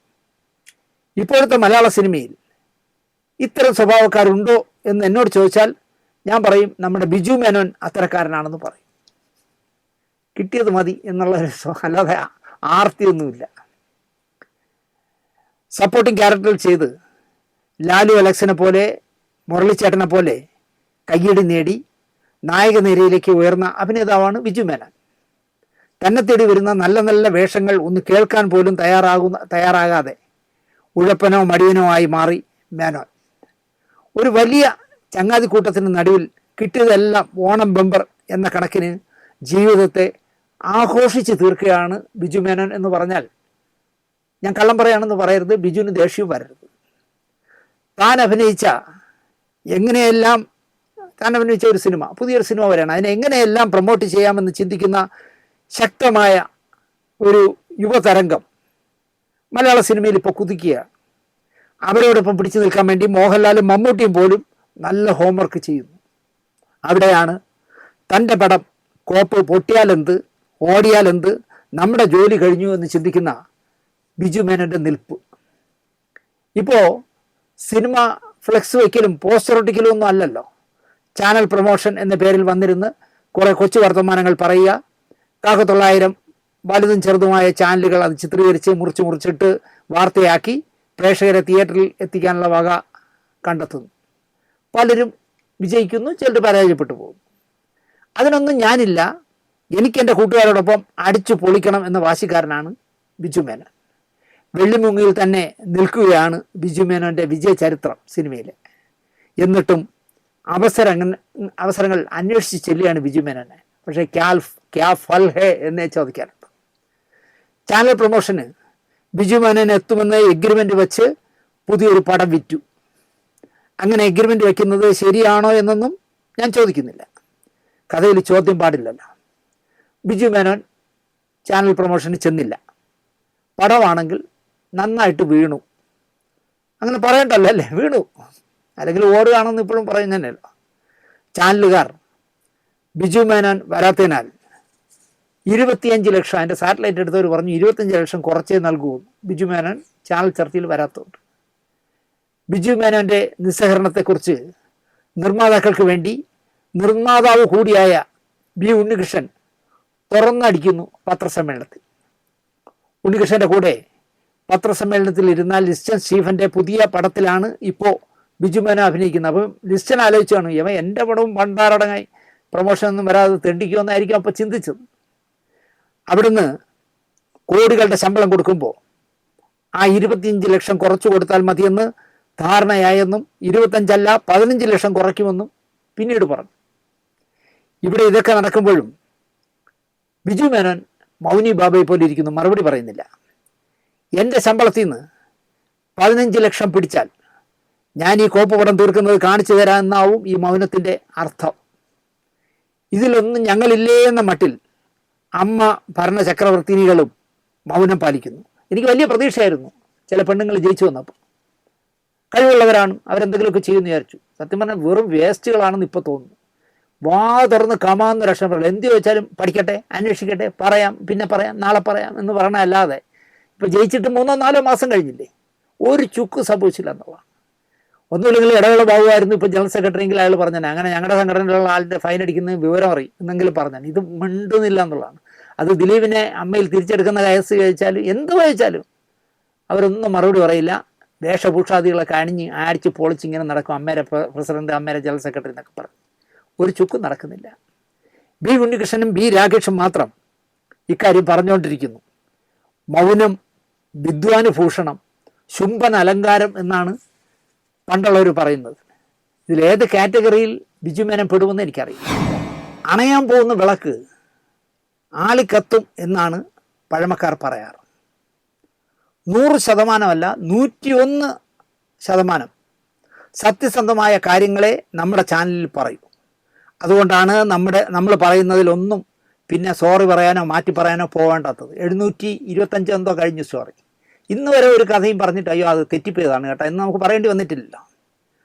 ഇപ്പോഴത്തെ മലയാള സിനിമയിൽ ഇത്തരം സ്വഭാവക്കാരുണ്ടോ എന്ന് എന്നോട് ചോദിച്ചാൽ ഞാൻ പറയും നമ്മുടെ ബിജു മേനോൻ അത്തരക്കാരനാണെന്ന് പറയും. കിട്ടിയത് മതി എന്നുള്ള അല്ലാതെ ആർത്തിയൊന്നുമില്ല. സപ്പോർട്ടിങ് ക്യാരക്ടറിൽ ചെയ്ത് ലാലു അലക്സിനെ പോലെ, മുരളിച്ചേട്ടനെ പോലെ കയ്യടി നേടി നായക നിരയിലേക്ക് ഉയർന്ന അഭിനേതാവാണ് ബിജു മേനോൻ. തന്നെ തേടി വരുന്ന നല്ല നല്ല വേഷങ്ങൾ ഒന്ന് കേൾക്കാൻ പോലും തയ്യാറാകാതെ ഉഴപ്പനോ മടിയനോ ആയി മാറി മേനോൻ. ഒരു വലിയ ചങ്ങാതിക്കൂട്ടത്തിന് നടുവിൽ കിട്ടിയതെല്ലാം ഓണം ബമ്പർ എന്ന കണക്കിന് ജീവിതത്തെ ആഘോഷിച്ച് തീർക്കുകയാണ് ബിജു മേനോൻ എന്ന് പറഞ്ഞാൽ ഞാൻ കള്ളം പറയാണെന്ന് പറയരുത്, ബിജുവിന് ദേഷ്യവും വരരുത്. താൻ അഭിനയിച്ച ഒരു സിനിമ, പുതിയൊരു സിനിമ വരെയാണ്, അതിനെ എങ്ങനെയെല്ലാം പ്രൊമോട്ട് ചെയ്യാമെന്ന് ചിന്തിക്കുന്ന ശക്തമായ ഒരു യുവതരംഗം മലയാള സിനിമയിൽ ഇപ്പോൾ കുതിക്കുകയാണ്. അവരോടൊപ്പം പിടിച്ചു നിൽക്കാൻ വേണ്ടി മോഹൻലാലും മമ്മൂട്ടിയും പോലും നല്ല ഹോംവർക്ക് ചെയ്യുന്നു. അവിടെയാണ് തൻ്റെ പടം കോപ്പ് പൊട്ടിയാലെന്ത്, ഓടിയാലെന്ത്, നമ്മുടെ ജോലി കഴിഞ്ഞു എന്ന് ചിന്തിക്കുന്ന ബിജു മേനോൻ്റെ നിൽപ്പ്. ഇപ്പോൾ സിനിമ ഫ്ലെക്സ് വയ്ക്കലും പോസ്റ്റർ ഒട്ടിക്കലും ഒന്നും അല്ലല്ലോ, ചാനൽ പ്രൊമോഷൻ എന്ന പേരിൽ വന്നിരുന്ന് കുറേ കൊച്ചു വർത്തമാനങ്ങൾ പറയുക, 900 വലുതും ചെറുതുമായ ചാനലുകൾ അത് ചിത്രീകരിച്ച് മുറിച്ചിട്ട് വാർത്തയാക്കി പ്രേക്ഷകരെ തിയേറ്ററിൽ എത്തിക്കാനുള്ള വക കണ്ടെത്തുന്നു. പലരും വിജയിക്കുന്നു, ചിലർ പരാജയപ്പെട്ടു പോകും. അതിനൊന്നും ഞാനില്ല. എനിക്കെൻ്റെ കൂട്ടുകാരോടൊപ്പം അടിച്ചു പൊളിക്കണം എന്ന വാശിക്കാരനാണ് ബിജു മേനോൻ. വെള്ളിമുങ്ങിയിൽ തന്നെ നിൽക്കുകയാണ് ബിജു മേനോൻ്റെ വിജയ ചരിത്രം സിനിമയിൽ. എന്നിട്ടും അവസരങ്ങൾ അന്വേഷിച്ച് ചെല്ലുകയാണ് ബിജു മേനോനെ. പക്ഷേ ക്യാ ഫൽ ഹേ എന്നേ ചോദിക്കാറുണ്ട്. ചാനൽ പ്രൊമോഷന് ബിജു മേനോൻ എത്തുമെന്ന് എഗ്രിമെൻ്റ് വെച്ച് പുതിയൊരു പടം വിറ്റു. അങ്ങനെ എഗ്രിമെൻ്റ് വയ്ക്കുന്നത് ശരിയാണോ എന്നൊന്നും ഞാൻ ചോദിക്കുന്നില്ല, കഥയിൽ ചോദ്യം പാടില്ലല്ലോ. ബിജു മേനോൻ ചാനൽ പ്രൊമോഷന് ചെന്നില്ല. പടമാണെങ്കിൽ നന്നായിട്ട് വീണു, അങ്ങനെ പറയണ്ടല്ലോ അല്ലേ, വീണു, അല്ലെങ്കിൽ ഓടുകയാണെന്ന് ഇപ്പോഴും പറയുന്നതന്നെയല്ലോ. ചാനലുകാർ ബിജു മേനോൻ വരാത്തതിനാൽ 25 ലക്ഷം, അതിൻ്റെ സാറ്റലൈറ്റ് എടുത്തവർ പറഞ്ഞു 25 ലക്ഷം കുറച്ചേ നൽകൂ, ബിജു മേനോൻ ചാനൽ ചർച്ചയിൽ വരാത്തതുകൊണ്ട്. ബിജു മേനോൻ്റെ നിസ്സഹരണത്തെക്കുറിച്ച് നിർമ്മാതാക്കൾക്ക് വേണ്ടി നിർമ്മാതാവ് കൂടിയായ ബി ഉണ്ണികൃഷ്ണൻ തുറന്നടിക്കുന്നു പത്രസമ്മേളനത്തിൽ. ഉണ്ണികൃഷ്ണൻ്റെ കൂടെ പത്രസമ്മേളനത്തിൽ ഇരുന്നാൽ ലിസ്റ്റൻ സ്റ്റീഫൻ്റെ പുതിയ പടത്തിലാണ് ഇപ്പോൾ ബിജു മേനോൻ അഭിനയിക്കുന്നത്. അപ്പം ലിസ്റ്റൻ ആലോചിച്ചാണ്, ഇവൻ എൻ്റെ പടവും പണ്ടാറടങ്ങായി പ്രൊമോഷനൊന്നും വരാതെ തെണ്ടിക്കുമെന്നായിരിക്കും അപ്പോൾ ചിന്തിച്ചത്. അവിടുന്ന് കോടികളുടെ ശമ്പളം കൊടുക്കുമ്പോൾ ആ 25 ലക്ഷം കുറച്ചു കൊടുത്താൽ മതിയെന്ന് ധാരണയായെന്നും 25 അല്ല 15 ലക്ഷം കുറയ്ക്കുമെന്നും പിന്നീട് പറഞ്ഞു. ഇവിടെ ഇതൊക്കെ നടക്കുമ്പോഴും ബിജു മേനോൻ മൗനി ബാബയെ പോലെ ഇരിക്കുന്നു, മറുപടി പറയുന്നില്ല. എൻ്റെ ശമ്പളത്തിൽ നിന്ന് 15 ലക്ഷം പിടിച്ചാൽ ഞാൻ ഈ കോപ്പുപടം തീർക്കുന്നത് കാണിച്ചു തരാമെന്നാവും ഈ മൗനത്തിൻ്റെ അർത്ഥം. ഇതിലൊന്നും ഞങ്ങളില്ലേ എന്ന മട്ടിൽ അമ്മ ഭരണചക്രവർത്തിനികളും മൗനം പാലിക്കുന്നു. എനിക്ക് വലിയ പ്രതീക്ഷയായിരുന്നു ചില പെണ്ണുങ്ങൾ ജയിച്ചു വന്നപ്പോൾ. കഴിവുള്ളവരാണ്, അവരെന്തെങ്കിലുമൊക്കെ ചെയ്യുമെന്ന് വിചാരിച്ചു. സത്യം പറഞ്ഞാൽ വെറും വേസ്റ്റുകളാണെന്ന് ഇപ്പോൾ തോന്നുന്നു. വാ തുറന്ന് കമാന്ന് രക്ഷപ്പെടില്ല. എന്ത് ചോദിച്ചാലും പഠിക്കട്ടെ, അന്വേഷിക്കട്ടെ, പറയാം, പിന്നെ പറയാം, നാളെ പറയാം എന്ന് പറയണല്ലാതെ ഇപ്പോൾ ജയിച്ചിട്ട് 3-4 മാസം കഴിഞ്ഞില്ലേ, ഒരു ചുക്ക് സംഭവിച്ചില്ല എന്നുള്ളതാണ്. ഒന്നുമില്ലെങ്കിൽ ഇടവേള ബാബുവായിരുന്നു ഇപ്പോൾ ജനറൽ സെക്രട്ടറി എങ്കിൽ അയാൾ പറഞ്ഞാൽ അങ്ങനെ ഞങ്ങളുടെ സംഘടനയിലുള്ള ആളിൻ്റെ ഫൈൻ അടിക്കുന്ന വിവരം അറിയും എന്നെങ്കിലും പറഞ്ഞാൽ ഇത് മിണ്ടുന്നില്ല എന്നുള്ളതാണ്. അത് ദിലീപിനെ അമ്മയിൽ തിരിച്ചെടുക്കുന്ന കേസ് കഴിച്ചാലും എന്ത് കഴിച്ചാലും അവരൊന്നും മറുപടി പറയില്ല. വേഷഭൂഷാദികളൊക്കെ അണിഞ്ഞ് അടിച്ച് പൊളിച്ചിങ്ങനെ നടക്കും. അമ്മേരെ പ്രസിഡന്റ്, അമ്മേരെ ജനറൽ സെക്രട്ടറി എന്നൊക്കെ പറഞ്ഞു. ഒരു ചുക്കും നടക്കുന്നില്ല. ബി ഉണ്ണികൃഷ്ണനും ബി രാകേഷും മാത്രം ഇക്കാര്യം പറഞ്ഞുകൊണ്ടിരിക്കുന്നു. മൗനം വിദ്വാനുഭൂഷണം, ശുംഭൻ അലങ്കാരം എന്നാണ് പണ്ടുള്ളവർ പറയുന്നത്. ഇതിലേത് കാറ്റഗറിയിൽ ബിജു മേനോൻ പെടുമെന്ന് എനിക്കറിയില്ല. അണയാൻ പോകുന്ന വിളക്ക് ആളിക്കത്തും എന്നാണ് പഴമക്കാർ പറയാറ്. 100% 101% സത്യസന്ധമായ കാര്യങ്ങളെ നമ്മുടെ ചാനലിൽ പറയൂ. അതുകൊണ്ടാണ് നമ്മൾ പറയുന്നതിലൊന്നും പിന്നെ സോറി പറയാനോ മാറ്റി പറയാനോ പോവേണ്ടാത്തത്. 725 എന്തോ കഴിഞ്ഞു സോറി. ഇന്ന് വരെ ഒരു കഥയും പറഞ്ഞിട്ട് അയ്യോ അത് തെറ്റിപ്പോയതാണ് കേട്ടോ എന്ന് നമുക്ക് പറയേണ്ടി വന്നിട്ടില്ല.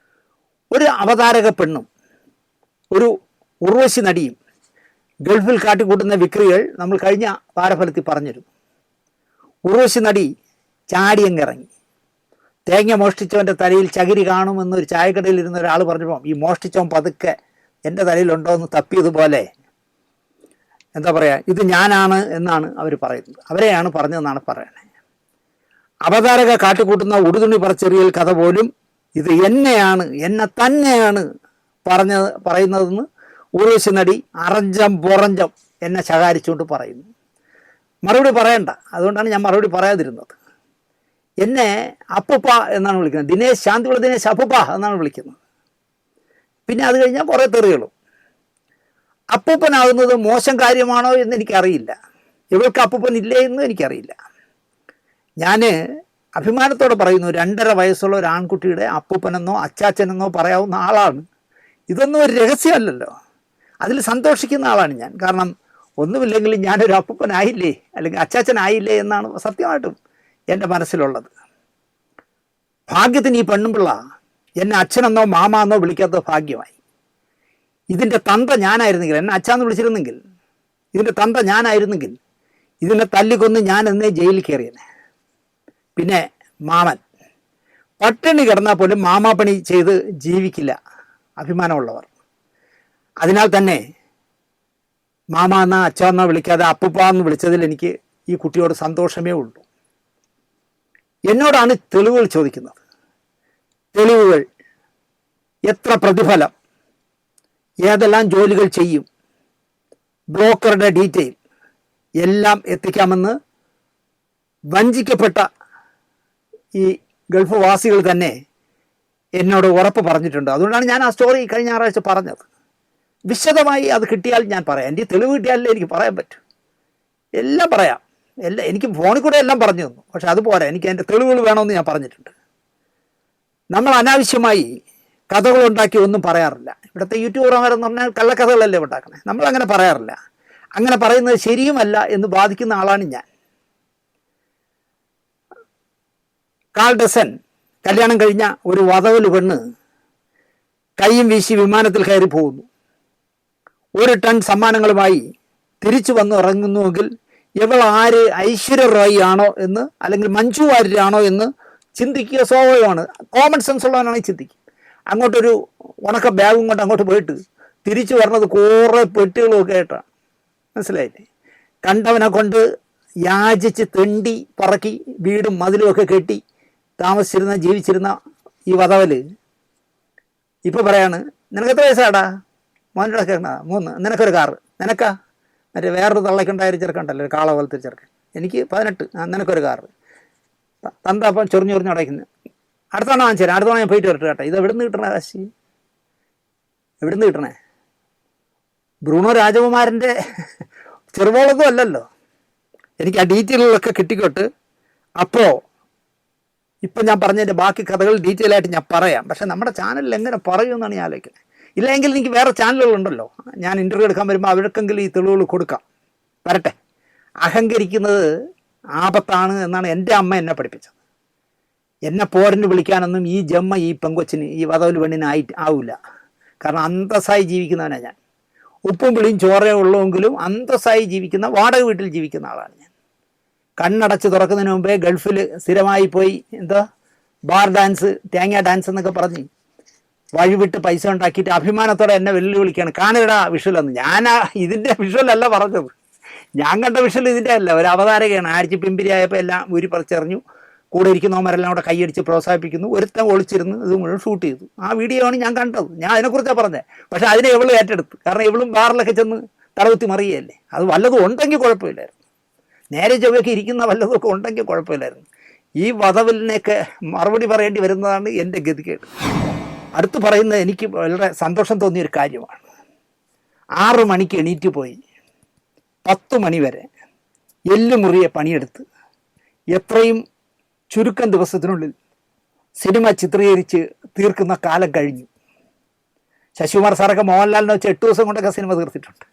ഒരു അവതാരക പെണ്ണും ഒരു ഉർവശി നടിയും ഗൾഫിൽ കാട്ടിക്കൂട്ടുന്ന വിക്രികൾ നമ്മൾ കഴിഞ്ഞ വാരഫലത്തിൽ പറഞ്ഞിരുന്നു. ഉർവശി നടി ചാടിയങ്ങിറങ്ങി. തേങ്ങ മോഷ്ടിച്ചവൻ്റെ തലയിൽ ചകിരി കാണുമെന്നൊരു ചായക്കടയിൽ ഇരുന്ന ഒരാൾ പറഞ്ഞപ്പോൾ ഈ മോഷ്ടിച്ചവൻ പതുക്കെ എൻ്റെ തലയിലുണ്ടോ എന്ന് തപ്പിയതുപോലെ എന്താ പറയുക, ഇത് ഞാനാണ് എന്നാണ് അവർ പറയുന്നത്. അവരെയാണ് പറഞ്ഞതെന്നാണ് പറയണത്. അവതാരക കാട്ടിക്കൂട്ടുന്ന ഉടുതുണി പറച്ചെറിയൽ കഥ പോലും ഇത് എന്നെ തന്നെയാണ് പറയുന്നതെന്ന് ഉർവശി നടി അറഞ്ചം പുറഞ്ചം എന്നെ ശകാരിച്ചുകൊണ്ട് പറയുന്നു. മറുപടി പറയണ്ട, അതുകൊണ്ടാണ് ഞാൻ മറുപടി പറയാതിരുന്നത്. എന്നെ അപ്പുപ്പ എന്നാണ് വിളിക്കുന്നത്. ദിനേശ്, ശാന്തിയുള്ള ദിനേശ് അപ്പുപ്പ എന്നാണ് വിളിക്കുന്നത്. പിന്നെ അത് കഴിഞ്ഞാൽ കുറേ തെറികളും. അപ്പൂപ്പനാകുന്നത് മോശം കാര്യമാണോ എന്ന് എനിക്കറിയില്ല. ഇവൾക്ക് അപ്പൂപ്പൻ ഇല്ലേ എന്ന് എനിക്കറിയില്ല. ഞാൻ അഭിമാനത്തോടെ പറയുന്നു, 2.5 വയസ്സുള്ള ഒരു ആൺകുട്ടിയുടെ അപ്പൂപ്പനെന്നോ അച്ചാച്ചനെന്നോ പറയാവുന്ന ആളാണ്. ഇതൊന്നും ഒരു രഹസ്യമല്ലല്ലോ. അതിൽ സന്തോഷിക്കുന്ന ആളാണ് ഞാൻ. കാരണം ഒന്നുമില്ലെങ്കിലും ഞാനൊരു അപ്പൂപ്പനായില്ലേ അല്ലെങ്കിൽ അച്ചാച്ചനായില്ലേ എന്നാണ് സത്യമായിട്ടും എൻ്റെ മനസ്സിലുള്ളത്. ഭാഗ്യത്തിന് ഈ പെണ്ണുമ്പിള്ള എന്നെ അച്ഛനെന്നോ മാമാന്നോ വിളിക്കാത്ത ഭാഗ്യമായി. ഇതിൻ്റെ തന്ത ഞാനായിരുന്നെങ്കിൽ, എന്നെ അച്ഛാന്ന് വിളിച്ചിരുന്നെങ്കിൽ, ഇതിൻ്റെ തന്ത ഞാനായിരുന്നെങ്കിൽ ഇതിനെ തല്ലിക്കൊന്ന് ഞാൻ എന്നേ ജയിലിൽ കയറിയനെ. പിന്നെ മാമൻ പട്ടിണി കിടന്നാൽ പോലും മാമാപ്പണി ചെയ്ത് ജീവിക്കില്ല അഭിമാനമുള്ളവർ. അതിനാൽ തന്നെ മാമ എന്നോ അച്ഛ എന്നോ വിളിക്കാതെ അപ്പുപ്പ എന്ന് വിളിച്ചതിൽ എനിക്ക് ഈ കുട്ടിയോട് സന്തോഷമേ ഉള്ളൂ. എന്നോടാണ് തെളിവുകൾ ചോദിക്കുന്നത്. തെളിവുകൾ, എത്ര പ്രതിഫലം, ഏതെല്ലാം ജോലികൾ ചെയ്യും, ബ്രോക്കറുടെ ഡീറ്റെയിൽ എല്ലാം എത്തിക്കാമെന്ന് വഞ്ചിക്കപ്പെട്ട ഈ ഗൾഫ് വാസികൾ തന്നെ എന്നോട് ഉറപ്പ് പറഞ്ഞിട്ടുണ്ട്. അതുകൊണ്ടാണ് ഞാൻ ആ സ്റ്റോറി കഴിഞ്ഞ ഞായറാഴ്ച പറഞ്ഞത്. വിശദമായി അത് കിട്ടിയാൽ ഞാൻ പറയാം. എൻ്റെ തെളിവ് കിട്ടിയാലേ എനിക്ക് പറയാൻ പറ്റും. എല്ലാം പറയാം. എനിക്ക് ഫോണിൽ കൂടെ എല്ലാം പറഞ്ഞു തന്നു. പക്ഷെ അതുപോലെ എനിക്ക് അതിൻ്റെ തെളിവുകൾ വേണമെന്ന് ഞാൻ പറഞ്ഞിട്ടുണ്ട്. നമ്മൾ അനാവശ്യമായി കഥകളുണ്ടാക്കി ഒന്നും പറയാറില്ല. ഇവിടുത്തെ യൂട്യൂബർമാരെന്ന് പറഞ്ഞാൽ കള്ളക്കഥകളല്ലേ ഉണ്ടാക്കണേ. നമ്മളങ്ങനെ പറയാറില്ല. അങ്ങനെ പറയുന്നത് ശരിയുമല്ല എന്ന് ബാധിക്കുന്ന ആളാണ് ഞാൻ. കാൾ ഡസൻ കല്യാണം കഴിഞ്ഞ ഒരു വധവല് പെണ്ണ് കൈയും വീശി വിമാനത്തിൽ കയറി പോകുന്നു. 1 ടൺ സമ്മാനങ്ങളുമായി തിരിച്ചു വന്ന് ഇറങ്ങുന്നുവെങ്കിൽ ഇവൾ ആര്, ഐശ്വര്യ റോയ് ആണോ എന്ന് അല്ലെങ്കിൽ മഞ്ജു വാര്യരാണോ എന്ന് ചിന്തിക്കുക സ്വാഭാവികമാണ്. കോമൺ സെൻസ് ഉള്ളവനാണെങ്കിൽ ചിന്തിക്കും. അങ്ങോട്ടൊരു ഉണക്ക ബാഗും കൊണ്ട് അങ്ങോട്ട് പോയിട്ട് തിരിച്ചു വരണത് കുറേ പെട്ടികളും ഒക്കെ ആയിട്ടാണ്. മനസ്സിലായില്ലേ? കണ്ടവനെ കൊണ്ട് യാചിച്ച് തെണ്ടി പറക്കി വീടും മതിലും ഒക്കെ കെട്ടി താമസിച്ചിരുന്ന ജീവിച്ചിരുന്ന ഈ വധവല് ഇപ്പം പറയാണ്, നിനക്ക് എത്ര വയസ്സാടാ? മോൻ്റെ കേൾക്കണ 3. നിനക്കൊരു കാറ്. നിനക്കാ? മറ്റേ വേറൊരു തള്ളയ്ക്കുണ്ടായൊരു ചെറുക്കണ്ടല്ലോ, ഒരു കാള പോലത്തെ ചെറുക്കൻ. എനിക്ക് 18. നിനക്കൊരു കാറ്. തന്ത അപ്പം ചൊറിഞ്ഞ് അടയ്ക്കുന്നത്. അടുത്തവണ വാങ്ങിച്ചു തരാം, അടുത്തവണ ഞാൻ പോയിട്ട് വരട്ടെ കേട്ടോ. ഇത് എവിടെ നിന്ന് കിട്ടണ കാശി? എവിടെ നിന്ന് കിട്ടണേ? ബ്രൂണോ രാജകുമാരൻ്റെ ചെറുപോളൊന്നും അല്ലല്ലോ. എനിക്ക് ആ ഡീറ്റെയിലുകളൊക്കെ കിട്ടിക്കോട്ട്. അപ്പോൾ ഇപ്പം ഞാൻ പറഞ്ഞതിൻ്റെ ബാക്കി കഥകൾ ഡീറ്റെയിൽ ആയിട്ട് ഞാൻ പറയാം. പക്ഷേ നമ്മുടെ ചാനലിൽ എങ്ങനെ പറയുമെന്നാണ് ഞാൻ ആലോചിക്കുന്നത്. ഇല്ലെങ്കിൽ എനിക്ക് വേറെ ചാനലുകളുണ്ടല്ലോ, ഞാൻ ഇൻ്റർവ്യൂ എടുക്കാൻ വരുമ്പോൾ അവർക്കെങ്കിലും ഈ തെളിവുകൾ കൊടുക്കാം. വരട്ടെ. അഹങ്കരിക്കുന്നത് ആപത്താണ് എന്നാണ് എൻ്റെ അമ്മ എന്നെ പഠിപ്പിച്ചത്. എന്നെ പോരിന് വിളിക്കാനൊന്നും ഈ ജമ്മ ഈ പെങ്കൊച്ചിന് ഈ വധവൽ പെണ്ണിന് ആവില്ല. കാരണം അന്തസ്സായി ജീവിക്കുന്നവനാണ് ഞാൻ. ഉപ്പും പിളിയും ചോറേ ഉള്ളൂവെങ്കിലും അന്തസ്സായി ജീവിക്കുന്ന, വാടക വീട്ടിൽ ജീവിക്കുന്ന ആളാണ് ഞാൻ. കണ്ണടച്ച് തുറക്കുന്നതിന് മുമ്പേ ഗൾഫിൽ സ്ഥിരമായി പോയി ബാർ ഡാൻസ്, തേങ്ങ ഡാൻസ് എന്നൊക്കെ പറഞ്ഞ് വഴിവിട്ട് പൈസ ഉണ്ടാക്കിയിട്ട് അഭിമാനത്തോടെ എന്നെ വെല്ലുവിളിക്കുകയാണ്, കാണിടാ വിഷ്വലെന്ന്. ഞാൻ ഇതിൻ്റെ വിഷ്വലല്ല പറഞ്ഞത്, ഞാൻ കണ്ട വിഷ്വൽ ഇതിൻ്റെ അല്ല. ഒരു അവതാരകയാണ്. ആഴ്ച പിമ്പിരിയായപ്പോൾ എല്ലാം ഊരി പറിച്ചെറിഞ്ഞു. കൂടെ ഇരിക്കുന്നവരെല്ലാം കൂടെ കൈയടിച്ച് പ്രോത്സാഹിപ്പിക്കുന്നു. ഒരുത്തൻ ഒളിച്ചിരുന്ന് ഇത് മുഴുവൻ ഷൂട്ട് ചെയ്തു. ആ വീഡിയോ ആണ് ഞാൻ കണ്ടത്. ഞാൻ അതിനെക്കുറിച്ചാണ് പറഞ്ഞത്. പക്ഷേ അതിനെ ഇവള് ഏറ്റെടുത്ത്. കാരണം ഇവളും ബാറിലൊക്കെ ചെന്ന് തടവുത്തി മറിയല്ലേ. അത് വല്ലതും ഉണ്ടെങ്കിൽ കുഴപ്പമില്ലായിരുന്നു. നേരെ ചൊവ്വയൊക്കെ ഇരിക്കുന്ന വല്ലതുമൊക്കെ ഉണ്ടെങ്കിൽ കുഴപ്പമില്ലായിരുന്നു. ഈ വധവലിനെയൊക്കെ മറുപടി പറയേണ്ടി വരുന്നതാണ് എൻ്റെ ഗതികേട്. അടുത്ത് പറയുന്നത് എനിക്ക് വളരെ സന്തോഷം തോന്നിയൊരു കാര്യമാണ്. 6 മണിക്ക് എണീറ്റ് പോയി 10 മണി വരെ എല്ലുമുറിയെ പണിയെടുത്ത് എത്രയും ചുരുക്കം ദിവസത്തിനുള്ളിൽ സിനിമ ചിത്രീകരിച്ച് തീർക്കുന്ന കാലം കഴിഞ്ഞു. ശശികുമാർ സാറൊക്കെ മോഹൻലാലിനെ വെച്ച് 8 ദിവസം കൊണ്ടൊക്കെ സിനിമ തീർത്തിട്ടുണ്ട്.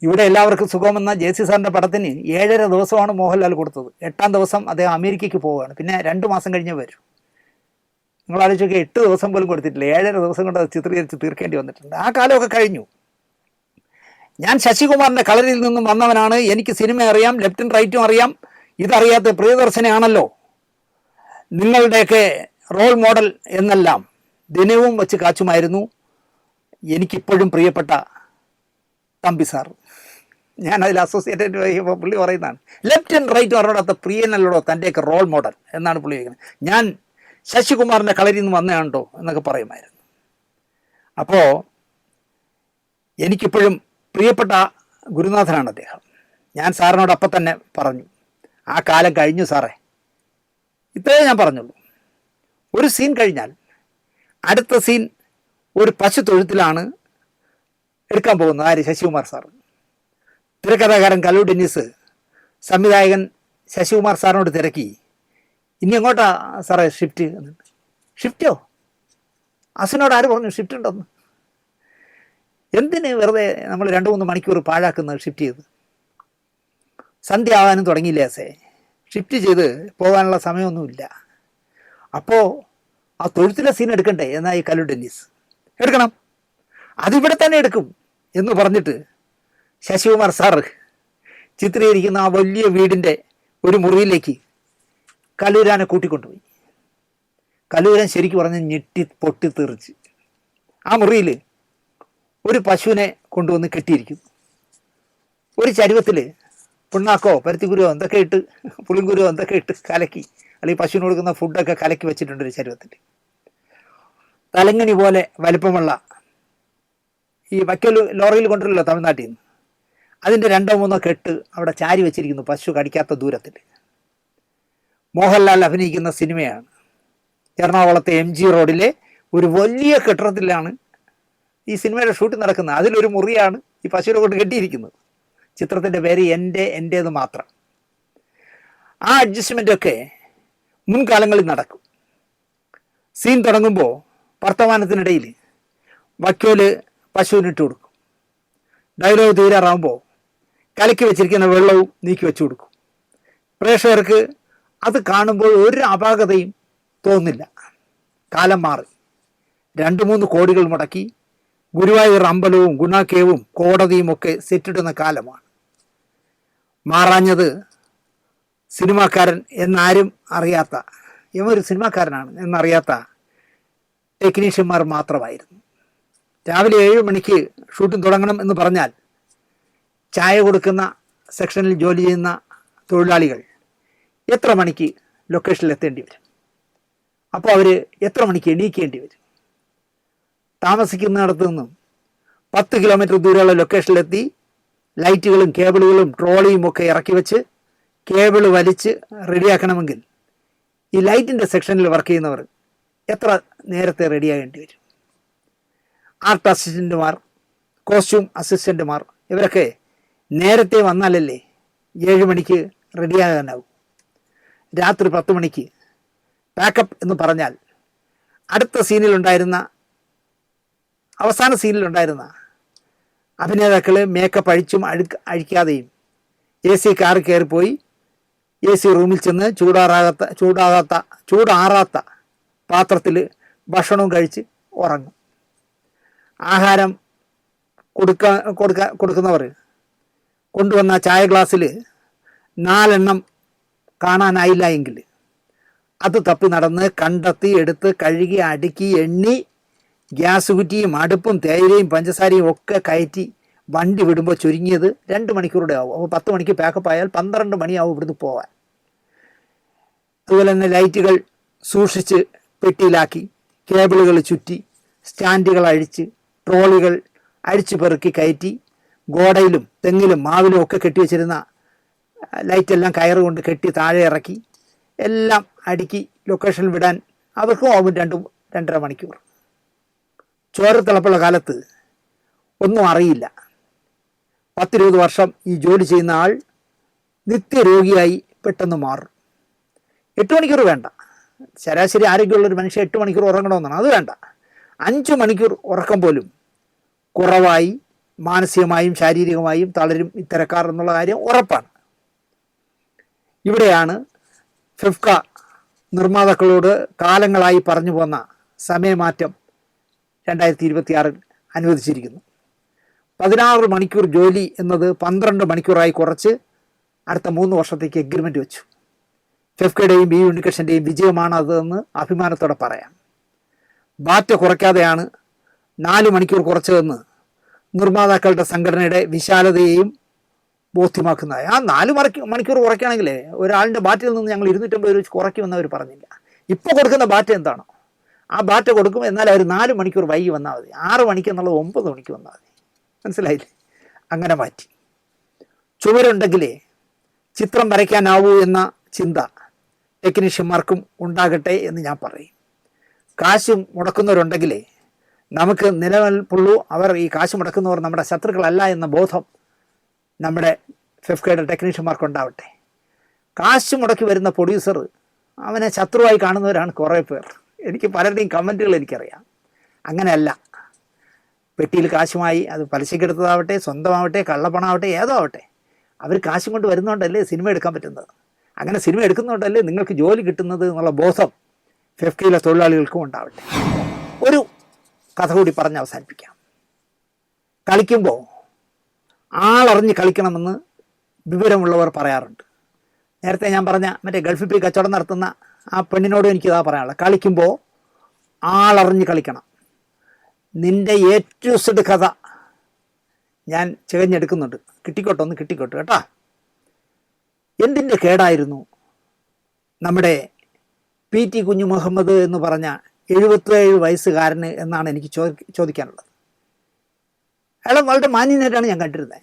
ഇവിടെ എല്ലാവർക്കും സുഖമെന്ന ജെ.സി. സാറിൻ്റെ പടത്തിന് 7.5 ദിവസമാണ് മോഹൻലാൽ കൊടുത്തത്. 8ാം ദിവസം അദ്ദേഹം അമേരിക്കയ്ക്ക് പോവുകയാണ്. പിന്നെ 2 മാസം കഴിഞ്ഞേ വരും. നിങ്ങൾ ആലോചിച്ചൊക്കെ 8 ദിവസം പോലും കൊടുത്തിട്ടില്ല. 7.5 ദിവസം കൊണ്ട് അത് ചിത്രീകരിച്ച് തീർക്കേണ്ടി വന്നിട്ടുണ്ട്. ആ കാലമൊക്കെ കഴിഞ്ഞു. ഞാൻ ശശികുമാറിൻ്റെ കളരിയിൽ നിന്നും വന്നവനാണ്. എനിക്ക് സിനിമ അറിയാം, ലെഫ്റ്റും റൈറ്റും അറിയാം. ഇതറിയാത്ത പ്രിയദർശനാണല്ലോ നിങ്ങളുടെയൊക്കെ റോൾ മോഡൽ എന്നെല്ലാം ദിനവും വെച്ച് കാച്ചുമായിരുന്നു എനിക്കിപ്പോഴും പ്രിയപ്പെട്ട തമ്പി സാർ. ഞാൻ അതിൽ അസോസിയേറ്റഡ് ചെയ്യുമ്പോൾ പുള്ളി പറയുന്നതാണ്, ലെഫ്റ്റ് ആൻഡ് റൈറ്റ് പറഞ്ഞോടാത്ത പ്രിയനല്ലോടോ തൻ്റെയൊക്കെ റോൾ മോഡൽ എന്നാണ് പുള്ളി ചോദിക്കുന്നത്. ഞാൻ ശശികുമാറിൻ്റെ കളരിയിൽ നിന്ന് വന്നതാണ്ടോ എന്നൊക്കെ പറയുമായിരുന്നു. അപ്പോൾ എനിക്കിപ്പോഴും പ്രിയപ്പെട്ട ഗുരുനാഥനാണ് അദ്ദേഹം. ഞാൻ സാറിനോട് അപ്പം തന്നെ പറഞ്ഞു, ആ കാലം കഴിഞ്ഞു സാറേ. ഇത്രയേ ഞാൻ പറഞ്ഞുള്ളൂ. ഒരു സീൻ കഴിഞ്ഞാൽ അടുത്ത സീൻ ഒരു പശു തൊഴുത്തിലാണ് എടുക്കാൻ പോകുന്നത്. ആര്? ശശികുമാർ സാർ. തിരക്കഥാകാരൻ കല്ലു ഡെന്നീസ് സംവിധായകൻ ശശികുമാർ സാറിനോട് തിരക്കി, ഇനി എങ്ങോട്ടാ സാറേ ഷിഫ്റ്റ്? ഷിഫ്റ്റോ? അസിനോട് ആര് പറഞ്ഞു ഷിഫ്റ്റ് ഉണ്ടെന്ന്? എന്തിന് വെറുതെ നമ്മൾ 2-3 മണിക്കൂർ പാഴാക്കുന്നത് ഷിഫ്റ്റ് ചെയ്ത്? സന്ധ്യ ആവാനും തുടങ്ങിയില്ലേ അസേ. ഷിഫ്റ്റ് ചെയ്ത് പോകാനുള്ള സമയമൊന്നുമില്ല. അപ്പോൾ ആ തൊഴുത്തിലെ സീൻ എടുക്കണ്ടേ എന്നാ ഈ കല്ലു ഡെന്നീസ്. എടുക്കണം, അതിവിടെ തന്നെ എടുക്കും എന്ന് പറഞ്ഞിട്ട് ശശികുമാർ സാറ് ചിത്രീകരിക്കുന്ന ആ വലിയ വീടിൻ്റെ ഒരു മുറിയിലേക്ക് കല്ലൂരാനെ കൂട്ടിക്കൊണ്ടുപോയി. കല്ലൂരാൻ ശരിക്കും പറഞ്ഞ് ഞെട്ടി പൊട്ടിത്തെറിച്ച്. ആ മുറിയിൽ ഒരു പശുവിനെ കൊണ്ടുവന്ന് കെട്ടിയിരിക്കുന്നു. ഒരു ചരുവത്തിൽ പിണ്ണാക്കോ പരുത്തിക്കുരുവോ എന്തൊക്കെ ഇട്ട്, പുളിങ്കുരുവോ എന്തൊക്കെ ഇട്ട് കലക്കി, അല്ലെങ്കിൽ പശുവിന് കൊടുക്കുന്ന ഫുഡൊക്കെ കലക്കി വെച്ചിട്ടുണ്ട് ഒരു ചരുവത്തിൽ. തലങ്ങണി പോലെ വലിപ്പമുള്ള ഈ വയ്ക്കൽ ലോറിയിൽ കൊണ്ടുവരല്ലോ തമിഴ്നാട്ടിൽ നിന്ന്, അതിൻ്റെ 2-3 കെട്ട് അവിടെ ചാരി വെച്ചിരിക്കുന്നു പശു കടിക്കാത്ത ദൂരത്തിൽ. മോഹൻലാൽ അഭിനയിക്കുന്ന സിനിമയാണ്. എറണാകുളത്തെ MG റോഡിലെ ഒരു വലിയ കെട്ടിടത്തിലാണ് ഈ സിനിമയുടെ ഷൂട്ടിംഗ് നടക്കുന്നത്. അതിലൊരു മുറിയാണ് ഈ പശുവിനെ കൊണ്ട് കെട്ടിയിരിക്കുന്നത്. ചിത്രത്തിൻ്റെ പേര് എൻ്റേത് മാത്രം. ആ അഡ്ജസ്റ്റ്മെൻറ്റൊക്കെ മുൻകാലങ്ങളിൽ നടക്കും. സീൻ തുടങ്ങുമ്പോൾ വർത്തമാനത്തിനിടയിൽ വക്കോല് പശുവിനിട്ട് കൊടുക്കും. ഡയലോഗ് തീരാറാകുമ്പോൾ കലക്കി വെച്ചിരിക്കുന്ന വെള്ളവും നീക്കി വെച്ചു കൊടുക്കും. പ്രേക്ഷകർക്ക് അത് കാണുമ്പോൾ ഒരു അപാകതയും തോന്നില്ല. കാലം മാറി. 2-3 കോടികൾ മുടക്കി ഗുരുവായൂർ അമ്പലവും ഗുണാക്കേവും കോടതിയും ഒക്കെ സെറ്റിടുന്ന കാലമാണ്. മാറാഞ്ഞത് സിനിമാക്കാരൻ എന്നാരും അറിയാത്ത, ഇവർ സിനിമാക്കാരനാണ് എന്നറിയാത്ത ടെക്നീഷ്യന്മാർ മാത്രമായിരുന്നു. രാവിലെ 7 മണിക്ക് ഷൂട്ടിംഗ് തുടങ്ങണം എന്ന് പറഞ്ഞാൽ ചായ കൊടുക്കുന്ന സെക്ഷനിൽ ജോലി ചെയ്യുന്ന തൊഴിലാളികൾ എത്ര മണിക്ക് ലൊക്കേഷനിൽ എത്തേണ്ടി വരും? അപ്പോൾ അവർ എത്ര മണിക്ക് എണീക്കേണ്ടി വരും? താമസിക്കുന്നിടത്തു നിന്നും 10 കിലോമീറ്റർ ദൂരെയുള്ള ലൊക്കേഷനിലെത്തി ലൈറ്റുകളും കേബിളുകളും ട്രോളിയും ഒക്കെ ഇറക്കി വെച്ച് കേബിൾ വലിച്ച് റെഡിയാക്കണമെങ്കിൽ ഈ ലൈറ്റിൻ്റെ സെക്ഷനിൽ വർക്ക് ചെയ്യുന്നവർ എത്ര നേരത്തെ റെഡിയാകേണ്ടി വരും? ആർട്ട് അസിസ്റ്റൻറ്റുമാർ, കോസ്റ്റ്യൂം അസിസ്റ്റൻറ്റുമാർ ഇവരൊക്കെ നേരത്തെ വന്നാലല്ലേ 7 മണിക്ക് റെഡിയാകാനാവും. രാത്രി 10 മണിക്ക് പാക്കപ്പ് എന്ന് പറഞ്ഞാൽ അടുത്ത സീനിലുണ്ടായിരുന്ന, അവസാന സീനിലുണ്ടായിരുന്ന അഭിനേതാക്കൾ മേക്കപ്പ് അഴിച്ചും അഴിക്കാതെയും AC കാറിൽ കയറിപ്പോയി AC റൂമിൽ ചെന്ന് ചൂടാറാത്ത പാത്രത്തിൽ ഭക്ഷണവും കഴിച്ച് ഉറങ്ങും. ആഹാരം കൊടുക്കുന്നവർ കൊണ്ടുവന്ന ചായ ഗ്ലാസ്സിൽ 4 എണ്ണം കാണാനായില്ല എങ്കിൽ അത് തപ്പി നടന്ന് കണ്ടെത്തി എടുത്ത് കഴുകി അടുക്കി എണ്ണി ഗ്യാസ് കുറ്റിയും അടുപ്പും തേയിലയും പഞ്ചസാരയും ഒക്കെ കയറ്റി വണ്ടി വിടുമ്പോൾ ചുരുങ്ങിയത് 2 മണിക്കൂറുടെ ആവും. അപ്പോൾ 10 മണിക്ക് പാക്കപ്പ് ആയാൽ 12 മണിയാവും ഇവിടുന്ന് പോകാൻ. അതുപോലെ തന്നെ ലൈറ്റുകൾ സൂക്ഷിച്ച് പെട്ടിയിലാക്കി, കേബിളുകൾ ചുറ്റി, സ്റ്റാൻഡുകൾ അഴിച്ച്, ട്രോളികൾ അഴിച്ചു പെറുക്കി കയറ്റി, ഗോഡയിലും തെങ്ങിലും മാവിലും ഒക്കെ കെട്ടി വെച്ചിരുന്ന ലൈറ്റെല്ലാം കയറ് കൊണ്ട് കെട്ടി താഴെ ഇറക്കി എല്ലാം അടുക്കി ലൊക്കേഷനിൽ വിടാൻ അവർക്കും ആവും 2-2.5 മണിക്കൂർ. ചോരത്തിളപ്പുള്ള കാലത്ത് ഒന്നും അറിയില്ല. 10-20 വർഷം ഈ ജോലി ചെയ്യുന്ന ആൾ നിത്യരോഗിയായി പെട്ടെന്ന് മാറും. 8 മണിക്കൂർ വേണ്ട, ശരാശരി ആരോഗ്യമുള്ളൊരു മനുഷ്യൻ 8 മണിക്കൂർ ഉറങ്ങണമെന്നാണ്. അത് വേണ്ട, 5 മണിക്കൂർ ഉറക്കം പോലും കുറവായി മാനസികമായും ശാരീരികമായും തളരും ഇത്തരക്കാർ എന്നുള്ള കാര്യം ഉറപ്പാണ്. ഇവിടെയാണ് ഫിഫ്ക നിർമ്മാതാക്കളോട് കാലങ്ങളായി പറഞ്ഞു പോന്ന സമയമാറ്റം 2026 അനുവദിച്ചിരിക്കുന്നു. 16 മണിക്കൂർ ജോലി എന്നത് 12 മണിക്കൂറായി കുറച്ച് അടുത്ത 3 വർഷത്തേക്ക് എഗ്രിമെൻ്റ് വെച്ചു. ഫിഫ്കയുടെയും ബി ഉണ്ണികൃഷ്ണൻ്റെയും വിജയമാണ് അതെന്ന് അഭിമാനത്തോടെ പറയാം. ബാറ്റ കുറയ്ക്കാതെയാണ് 4 മണിക്കൂർ കുറച്ചതെന്ന് നിർമ്മാതാക്കളുടെ സംഘടനയുടെ വിശാലതയെയും ബോധ്യമാക്കുന്നതായി. ആ 4 മണിക്കൂർ കുറയ്ക്കുകയാണെങ്കിൽ ഒരാളിൻ്റെ ബാറ്റിൽ നിന്ന് ഞങ്ങൾ 250 രൂപ കുറയ്ക്കുമെന്ന് അവർ പറഞ്ഞില്ല. ഇപ്പോൾ കൊടുക്കുന്ന ബാറ്റ എന്താണോ ആ ബാറ്റ കൊടുക്കും. എന്നാൽ അവർ 4 മണിക്കൂർ വൈകി വന്നാൽ മതി. 6 മണിക്ക് എന്നുള്ളത് 9 മണിക്ക് വന്നാൽ മതി. മനസ്സിലായില്ലേ? അങ്ങനെ മാറ്റി. ചുവരുണ്ടെങ്കിലേ ചിത്രം വരയ്ക്കാനാവൂ എന്ന ചിന്ത ടെക്നീഷ്യന്മാർക്കും ഉണ്ടാകട്ടെ എന്ന് ഞാൻ പറയും. കാശ് മുടക്കുന്നവരുണ്ടെങ്കിലേ നമുക്ക് നിലനിൽപ്പുള്ളൂ. അവർ ഈ കാശ് മുടക്കുന്നവർ നമ്മുടെ ശത്രുക്കളല്ല എന്ന ബോധം നമ്മുടെ ഫിഫ്കയുടെ ടെക്നീഷ്യന്മാർക്കുണ്ടാവട്ടെ. കാശ് മുടക്കി വരുന്ന പ്രൊഡ്യൂസർ അവനെ ശത്രുവായി കാണുന്നവരാണ് കുറേ പേർ. എനിക്ക് പലരുടെയും കമൻറ്റുകൾ എനിക്കറിയാം. അങ്ങനെയല്ല. പെട്ടിയിൽ കാശുമായി, അത് പലിശക്കെടുത്തതാവട്ടെ, സ്വന്തമാവട്ടെ, കള്ളപ്പണമാവട്ടെ, ഏതോ ആവട്ടെ, അവർ കാശും കൊണ്ട് വരുന്നതുകൊണ്ടല്ലേ സിനിമ എടുക്കാൻ പറ്റുന്നത്. അങ്ങനെ സിനിമ എടുക്കുന്നതുകൊണ്ടല്ലേ നിങ്ങൾക്ക് ജോലി കിട്ടുന്നത് എന്നുള്ള ബോധം ഫിഫ്കയിലെ തൊഴിലാളികൾക്കും ഉണ്ടാവട്ടെ. ഒരു കഥ കൂടി പറഞ്ഞ് അവസാനിപ്പിക്കാം. കളിക്കുമ്പോൾ ആളറിഞ്ഞ് കളിക്കണമെന്ന് വിവരമുള്ളവർ പറയാറുണ്ട്. നേരത്തെ ഞാൻ പറഞ്ഞ മറ്റേ ഗൾഫിൽ പോയി കച്ചവടം നടത്തുന്ന ആ പെണ്ണിനോടും എനിക്കിതാ പറയാനുള്ളത്. കളിക്കുമ്പോൾ ആളറിഞ്ഞ് കളിക്കണം. നിൻ്റെ A-Z കഥ ഞാൻ ചികഞ്ഞെടുക്കുന്നുണ്ട്. കിട്ടിക്കോട്ടെ കേട്ടോ. എന്തിൻ്റെ കേടായിരുന്നു നമ്മുടെ PT കുഞ്ഞു മുഹമ്മദ് എന്ന് പറഞ്ഞ 77 വയസ്സുകാരന് എന്നാണ് എനിക്ക് ചോദിക്കാനുള്ളത്. അയാൾ വളരെ മാന്യനായിട്ടാണ് ഞാൻ കണ്ടിരുന്നത്.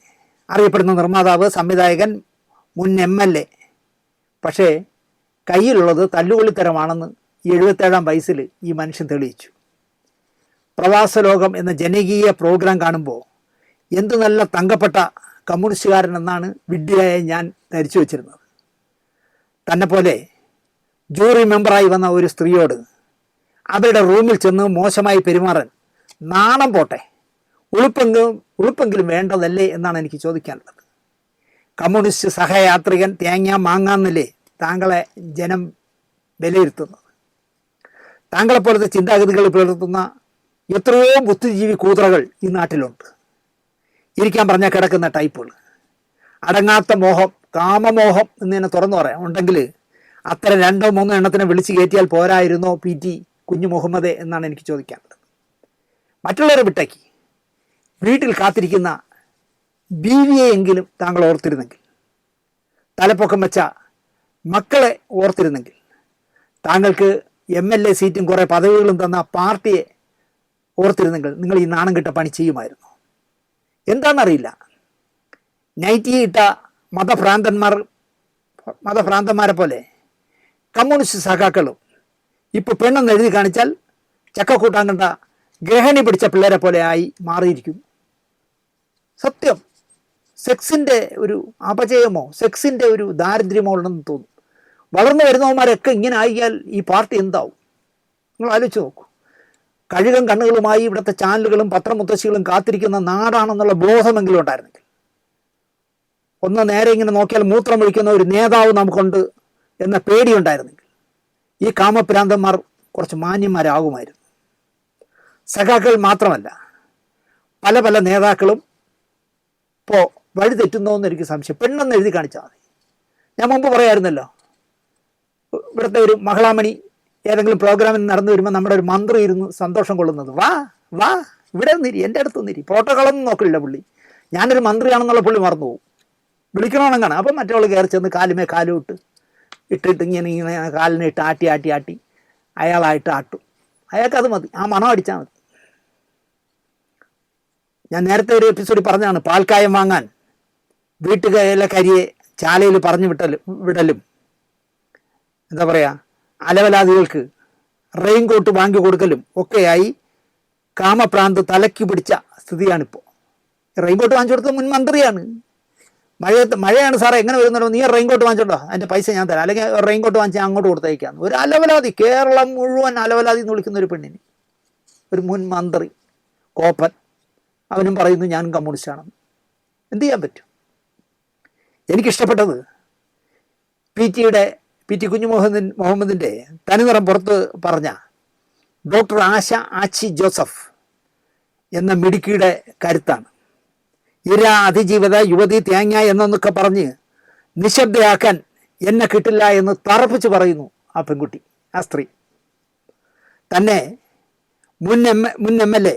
അറിയപ്പെടുന്ന നിർമ്മാതാവ്, സംവിധായകൻ, മുൻ MLA. പക്ഷേ കയ്യിലുള്ളത് തല്ലുകൊള്ളിത്തരമാണെന്ന് 77-ാം വയസ്സിൽ ഈ മനുഷ്യൻ തെളിയിച്ചു. പ്രവാസലോകം എന്ന ജനകീയ പ്രോഗ്രാം കാണുമ്പോൾ എന്ത് നല്ല തങ്കപ്പെട്ട കമ്മ്യൂണിസ്റ്റുകാരൻ എന്നാണ് വിഡ്ഢിയായ ഞാൻ ധരിച്ചു വച്ചിരുന്നത്. തന്നെപ്പോലെ ജൂറി മെമ്പറായി വന്ന ഒരു സ്ത്രീയോട് അവരുടെ റൂമിൽ ചെന്ന് മോശമായി പെരുമാറാൻ നാണം പോട്ടെ, ഉളുപ്പെങ്കിലും വേണ്ടതല്ലേ എന്നാണ് എനിക്ക് ചോദിക്കാനുള്ളത്. കമ്മ്യൂണിസ്റ്റ് സഹയാത്രികൻ തേങ്ങ മാങ്ങാന്നല്ലേ താങ്കളെ ജനം വിലയിരുത്തുന്നത്? താങ്കളെപ്പോലത്തെ ചിന്താഗതികൾ പുലർത്തുന്ന എത്രയോ ബുദ്ധിജീവി കൂതറകൾ ഈ നാട്ടിലുണ്ട്. ഇരിക്കാൻ പറഞ്ഞാൽ കിടക്കുന്ന ടൈപ്പുകൾ. അടങ്ങാത്ത മോഹം, കാമമോഹം എന്ന് തന്നെ തുറന്നു പറയാം ഉണ്ടെങ്കിൽ അത്തരം 2-3 എണ്ണത്തിനെ വിളിച്ച് കയറ്റിയാൽ പോരായിരുന്നോ PT കുഞ്ഞു മുഹമ്മദ് എന്നാണ് എനിക്ക് ചോദിക്കാനുള്ളത്. മറ്റുള്ളവരെ വിട്ടേക്ക്. വീട്ടിൽ കാത്തിരിക്കുന്ന ബീവിയെയെങ്കിലും താങ്കൾ ഓർത്തിരുന്നെങ്കിൽ, തലപ്പൊക്കം വെച്ച മക്കളെ ഓർത്തിരുന്നെങ്കിൽ, താങ്കൾക്ക് MLA സീറ്റും കുറേ പദവികളും തന്ന പാർട്ടിയെ ഓർത്തിരുന്നെങ്കിൽ നിങ്ങൾ ഈ നാണം കെട്ട പണി ചെയ്യുമായിരുന്നു. എന്താണെന്നറിയില്ല, നൈറ്റി ഇട്ട മതഭ്രാന്തന്മാരെ പോലെ കമ്മ്യൂണിസ്റ്റ് സഖാക്കളും ഇപ്പോൾ പെണ്ണെന്ന് എഴുതി കാണിച്ചാൽ ചക്കക്കൂട്ടാൻ കണ്ട ഗ്രഹണി പിടിച്ച പിള്ളേരെ പോലെ ആയി മാറിയിരിക്കും. സത്യം, സെക്സിൻ്റെ ഒരു അപജയമോ സെക്സിൻ്റെ ഒരു ദാരിദ്ര്യമോ ഉണ്ടെന്ന് തോന്നും. വളർന്നു വരുന്നവന്മാരൊക്കെ ഇങ്ങനെ ആയിയാൽ ഈ പാർട്ടി എന്താവും? നിങ്ങൾ ആലോചിച്ച് നോക്കൂ. കഴുകൻ കണ്ണുകളുമായി ഇവിടുത്തെ ചാനലുകളും പത്രമുത്തശ്ശികളും കാത്തിരിക്കുന്ന നാടാണെന്നുള്ള ബോധമെങ്കിലും ഉണ്ടായിരുന്നെങ്കിൽ, ഒന്ന് നേരെ ഇങ്ങനെ നോക്കിയാൽ മൂത്രം ഒഴിക്കുന്ന ഒരു നേതാവ് നമുക്കുണ്ട് എന്ന പേടിയുണ്ടായിരുന്നെങ്കിൽ, ഈ കാമപ്രാന്തന്മാർ കുറച്ച് മാന്യന്മാരാകുമായിരുന്നു. സഖാക്കൾ മാത്രമല്ല, പല പല നേതാക്കളും ഇപ്പോൾ വഴി തെറ്റുന്നോന്ന് എനിക്ക് സംശയം. പെണ്ണെന്ന് എഴുതി കാണിച്ചാൽ മതി. ഞാൻ മുമ്പ് പറയായിരുന്നല്ലോ, ഇവിടുത്തെ ഒരു മഹിളാമണി ഏതെങ്കിലും പ്രോഗ്രാമിൽ നടന്നു വരുമ്പോൾ നമ്മുടെ ഒരു മന്ത്രി ഇരുന്ന് സന്തോഷം കൊള്ളുന്നത്, വാ വാ ഇവിടെ നിന്നിരി, എൻ്റെ അടുത്ത് നിന്നിരി. പ്രോട്ടോക്കോളൊന്നും നോക്കില്ല പുള്ളി. ഞാനൊരു മന്ത്രിയാണെന്നുള്ള പുള്ളി മറന്നു പോകും. വിളിക്കണമെന്നാണ്. അപ്പം മറ്റവൾ കയറി ചെന്ന് കാലുമേ കാലും ഇട്ടിട്ട് ഇങ്ങനെ കാലിനെ ഇട്ട് ആട്ടി ആട്ടി ആട്ടി അയാളായിട്ട് ആട്ടും. അയാൾക്കത് മതി, ആ മണം അടിച്ചാൽ മതി. ഞാൻ നേരത്തെ ഒരു എപ്പിസോഡിൽ പറഞ്ഞതാണ്, പാൽക്കായം വാങ്ങാൻ വീട്ടുകാരിയെ ചാലയിൽ പറഞ്ഞു വിടലും എന്താ പറയുക, അലവലാദികൾക്ക് റെയിൻകോട്ട് വാങ്ങി കൊടുക്കലും ഒക്കെയായി കാമപ്രാന്ത് തലയ്ക്ക് പിടിച്ച സ്ഥിതിയാണിപ്പോൾ. റെയിൻകോട്ട് വാങ്ങിച്ചു കൊടുത്തത് മുൻ മന്ത്രിയാണ്. മഴയാണ് സാറേ, എങ്ങനെ വരുന്നുണ്ടോ, നീ റെയിൻകോട്ട് വാങ്ങിച്ചോണ്ടോ, അതിൻ്റെ പൈസ ഞാൻ തരാം, അല്ലെങ്കിൽ റെയിൻകോട്ട് വാങ്ങിച്ച് അങ്ങോട്ട് കൊടുത്തേക്കാന്ന്. ഒരു അലവലാതി, കേരളം മുഴുവൻ അലവലാതി എന്ന് വിളിക്കുന്ന ഒരു പെണ്ണിന്, ഒരു മുൻ മന്ത്രി കോപ്പൻ, അവനും പറയുന്നു ഞാനും കമ്മ്യൂണിസ്റ്റാണെന്ന്. എന്ത് ചെയ്യാൻ പറ്റും? എനിക്കിഷ്ടപ്പെട്ടത് പി ടി കുഞ്ഞുമുഹമ്മദിൻ്റെ തനിനിറം പുറത്ത് പറഞ്ഞ ഡോക്ടർ ആച്ചി ജോസഫ് എന്ന മിടുക്കിയുടെ കരുത്താണ്. ഇര, അതിജീവിത, യുവതി, തേങ്ങ എന്നൊക്കെ പറഞ്ഞ് നിശബ്ദയാക്കാൻ എന്നെ കിട്ടില്ല എന്ന് തറപ്പിച്ച് പറയുന്നു ആ പെൺകുട്ടി, ആ സ്ത്രീ. തന്നെ മുൻ MLA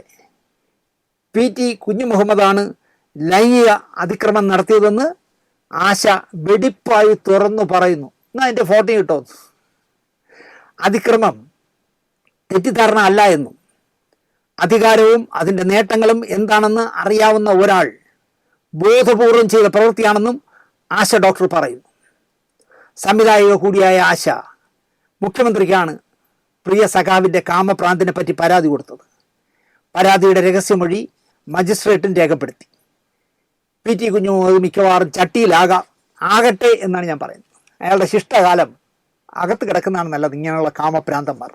PT കുഞ്ഞുമുഹമ്മദാണ് ലൈംഗിക അതിക്രമം നടത്തിയതെന്ന് ആശ വെടിപ്പായി തുറന്നു പറയുന്നു. എന്നാൽ എൻ്റെ ഫോട്ടോ കിട്ടോ. അതിക്രമം തെറ്റിദ്ധാരണ അല്ല എന്നും അധികാരവും അതിൻ്റെ നേട്ടങ്ങളും എന്താണെന്ന് അറിയാവുന്ന ഒരാൾ ബോധപൂർവം ചെയ്ത പ്രവൃത്തിയാണെന്നും ആശ ഡോക്ടർ പറയുന്നു. സംവിധായിക കൂടിയായ ആശ മുഖ്യമന്ത്രിക്കാണ് പ്രിയ സഖാവിൻ്റെ കാമപ്രാന്തിനെ പറ്റി പരാതി കൊടുത്തത്. പരാതിയുടെ രഹസ്യമൊഴി മജിസ്ട്രേറ്റും രേഖപ്പെടുത്തി. PT കുഞ്ഞുമുഹമ്മദ് മിക്കവാറും ആകട്ടെ എന്നാണ് ഞാൻ പറയുന്നത്. അയാളുടെ ശിഷ്ടകാലം അകത്ത് കിടക്കുന്നതാണ് നല്ലത് ഇങ്ങനെയുള്ള കാമപ്രാന്തന്മാർ,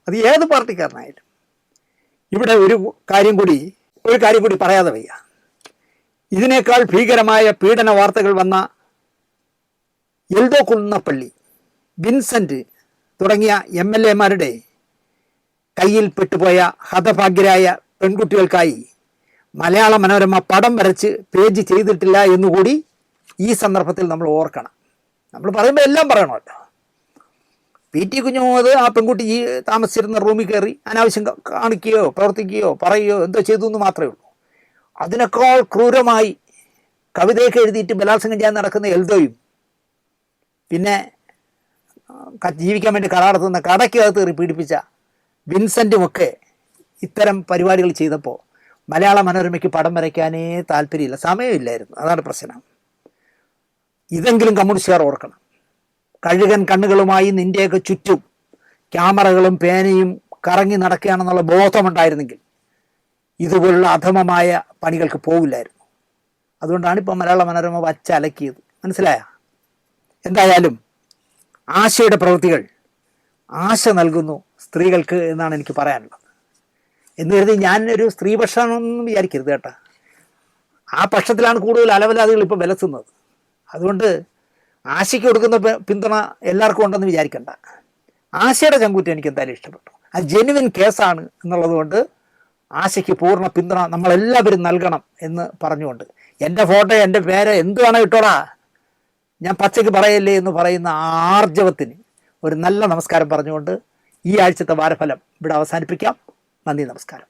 അത് ഏത് പാർട്ടിക്കാരനായാലും. ഇവിടെ ഒരു കാര്യം കൂടി പറയാതെ വയ്യ. ഇതിനേക്കാൾ ഭീകരമായ പീഡന വാർത്തകൾ വന്ന എൽദോ കുന്നപ്പള്ളി, വിൻസെൻ്റ് തുടങ്ങിയ MLA കയ്യിൽ പെട്ടുപോയ ഹതഭാഗ്യരായ പെൺകുട്ടികൾക്കായി മലയാള മനോരമ പടം വരച്ച് പേജ് ചെയ്തിട്ടില്ല എന്നുകൂടി ഈ സന്ദർഭത്തിൽ നമ്മൾ ഓർക്കണം. നമ്മൾ പറയുമ്പോൾ എല്ലാം പറയണമല്ലോ. PT കുഞ്ഞുമുഹമ്മദ് ആ പെൺകുട്ടി താമസിച്ചിരുന്ന റൂമിൽ കയറി അനാവശ്യം കാണിക്കുകയോ പ്രവർത്തിക്കുകയോ പറയുകയോ എന്തോ ചെയ്തു എന്ന് മാത്രമേ ഉള്ളൂ. അതിനേക്കാൾ ക്രൂരമായി കവിതയൊക്കെ എഴുതിയിട്ട് ബലാത്സംഗം ചെയ്യാൻ നടക്കുന്ന എൽദോയും, പിന്നെ ജീവിക്കാൻ വേണ്ടി കടത്തുന്ന കടയ്ക്കകത്ത് കയറി പീഡിപ്പിച്ച വിൻസെൻറ്റുമൊക്കെ ഇത്തരം പരിപാടികൾ ചെയ്തപ്പോൾ മലയാള മനോരമയ്ക്ക് പടം വരയ്ക്കാനേ താല്പര്യമില്ല, സമയമില്ലായിരുന്നു. അതാണ് പ്രശ്നം. ഇതെങ്കിലും കമ്മ്യൂണിസ്റ്റുകാർ ഓർക്കണം. കഴുകൻ കണ്ണുകളുമായി നിൻ്റെയൊക്കെ ചുറ്റും ക്യാമറകളും പേനയും കറങ്ങി നടക്കുകയാണെന്നുള്ള ബോധമുണ്ടായിരുന്നെങ്കിൽ ഇതുപോലുള്ള അധമമായ പണികൾക്ക് പോവില്ലായിരുന്നു. അതുകൊണ്ടാണ് ഇപ്പോൾ മലയാള മനോരമ വച്ചലക്കിയത്. മനസ്സിലായ? എന്തായാലും ആശയുടെ പ്രവൃത്തികൾ ആശ നൽകുന്നു സ്ത്രീകൾക്ക് എന്നാണ് എനിക്ക് പറയാനുള്ളത്. എന്ന് കരുതി ഞാനൊരു സ്ത്രീപക്ഷമാണെന്നും വിചാരിക്കരുത് കേട്ടോ. ആ പക്ഷത്തിലാണ് കൂടുതൽ അലവലാദികൾ ഇപ്പോൾ വിലസുന്നത്. അതുകൊണ്ട് ആശയ്ക്ക് കൊടുക്കുന്ന പിന്തുണ എല്ലാവർക്കും ഉണ്ടെന്ന് വിചാരിക്കണ്ട. ആശയുടെ ചങ്കൂറ്റം എനിക്ക് എന്തായാലും ഇഷ്ടപ്പെട്ടു. അത് ജെനുവിൻ കേസാണ് എന്നുള്ളത് കൊണ്ട് ആശയ്ക്ക് പൂർണ്ണ പിന്തുണ നമ്മളെല്ലാവരും നൽകണം എന്ന് പറഞ്ഞുകൊണ്ട്, എൻ്റെ ഫോട്ടോ എൻ്റെ പേര് എന്ത് വേണം ഇട്ടോടാ, ഞാൻ പച്ചയ്ക്ക് പറയല്ലേ എന്ന് പറയുന്ന ആർജവത്തിന് ഒരു നല്ല നമസ്കാരം പറഞ്ഞുകൊണ്ട് ഈ ആഴ്ചത്തെ വാരഫലം ഇവിടെ അവസാനിപ്പിക്കാം. നന്ദി, നമസ്കാരം.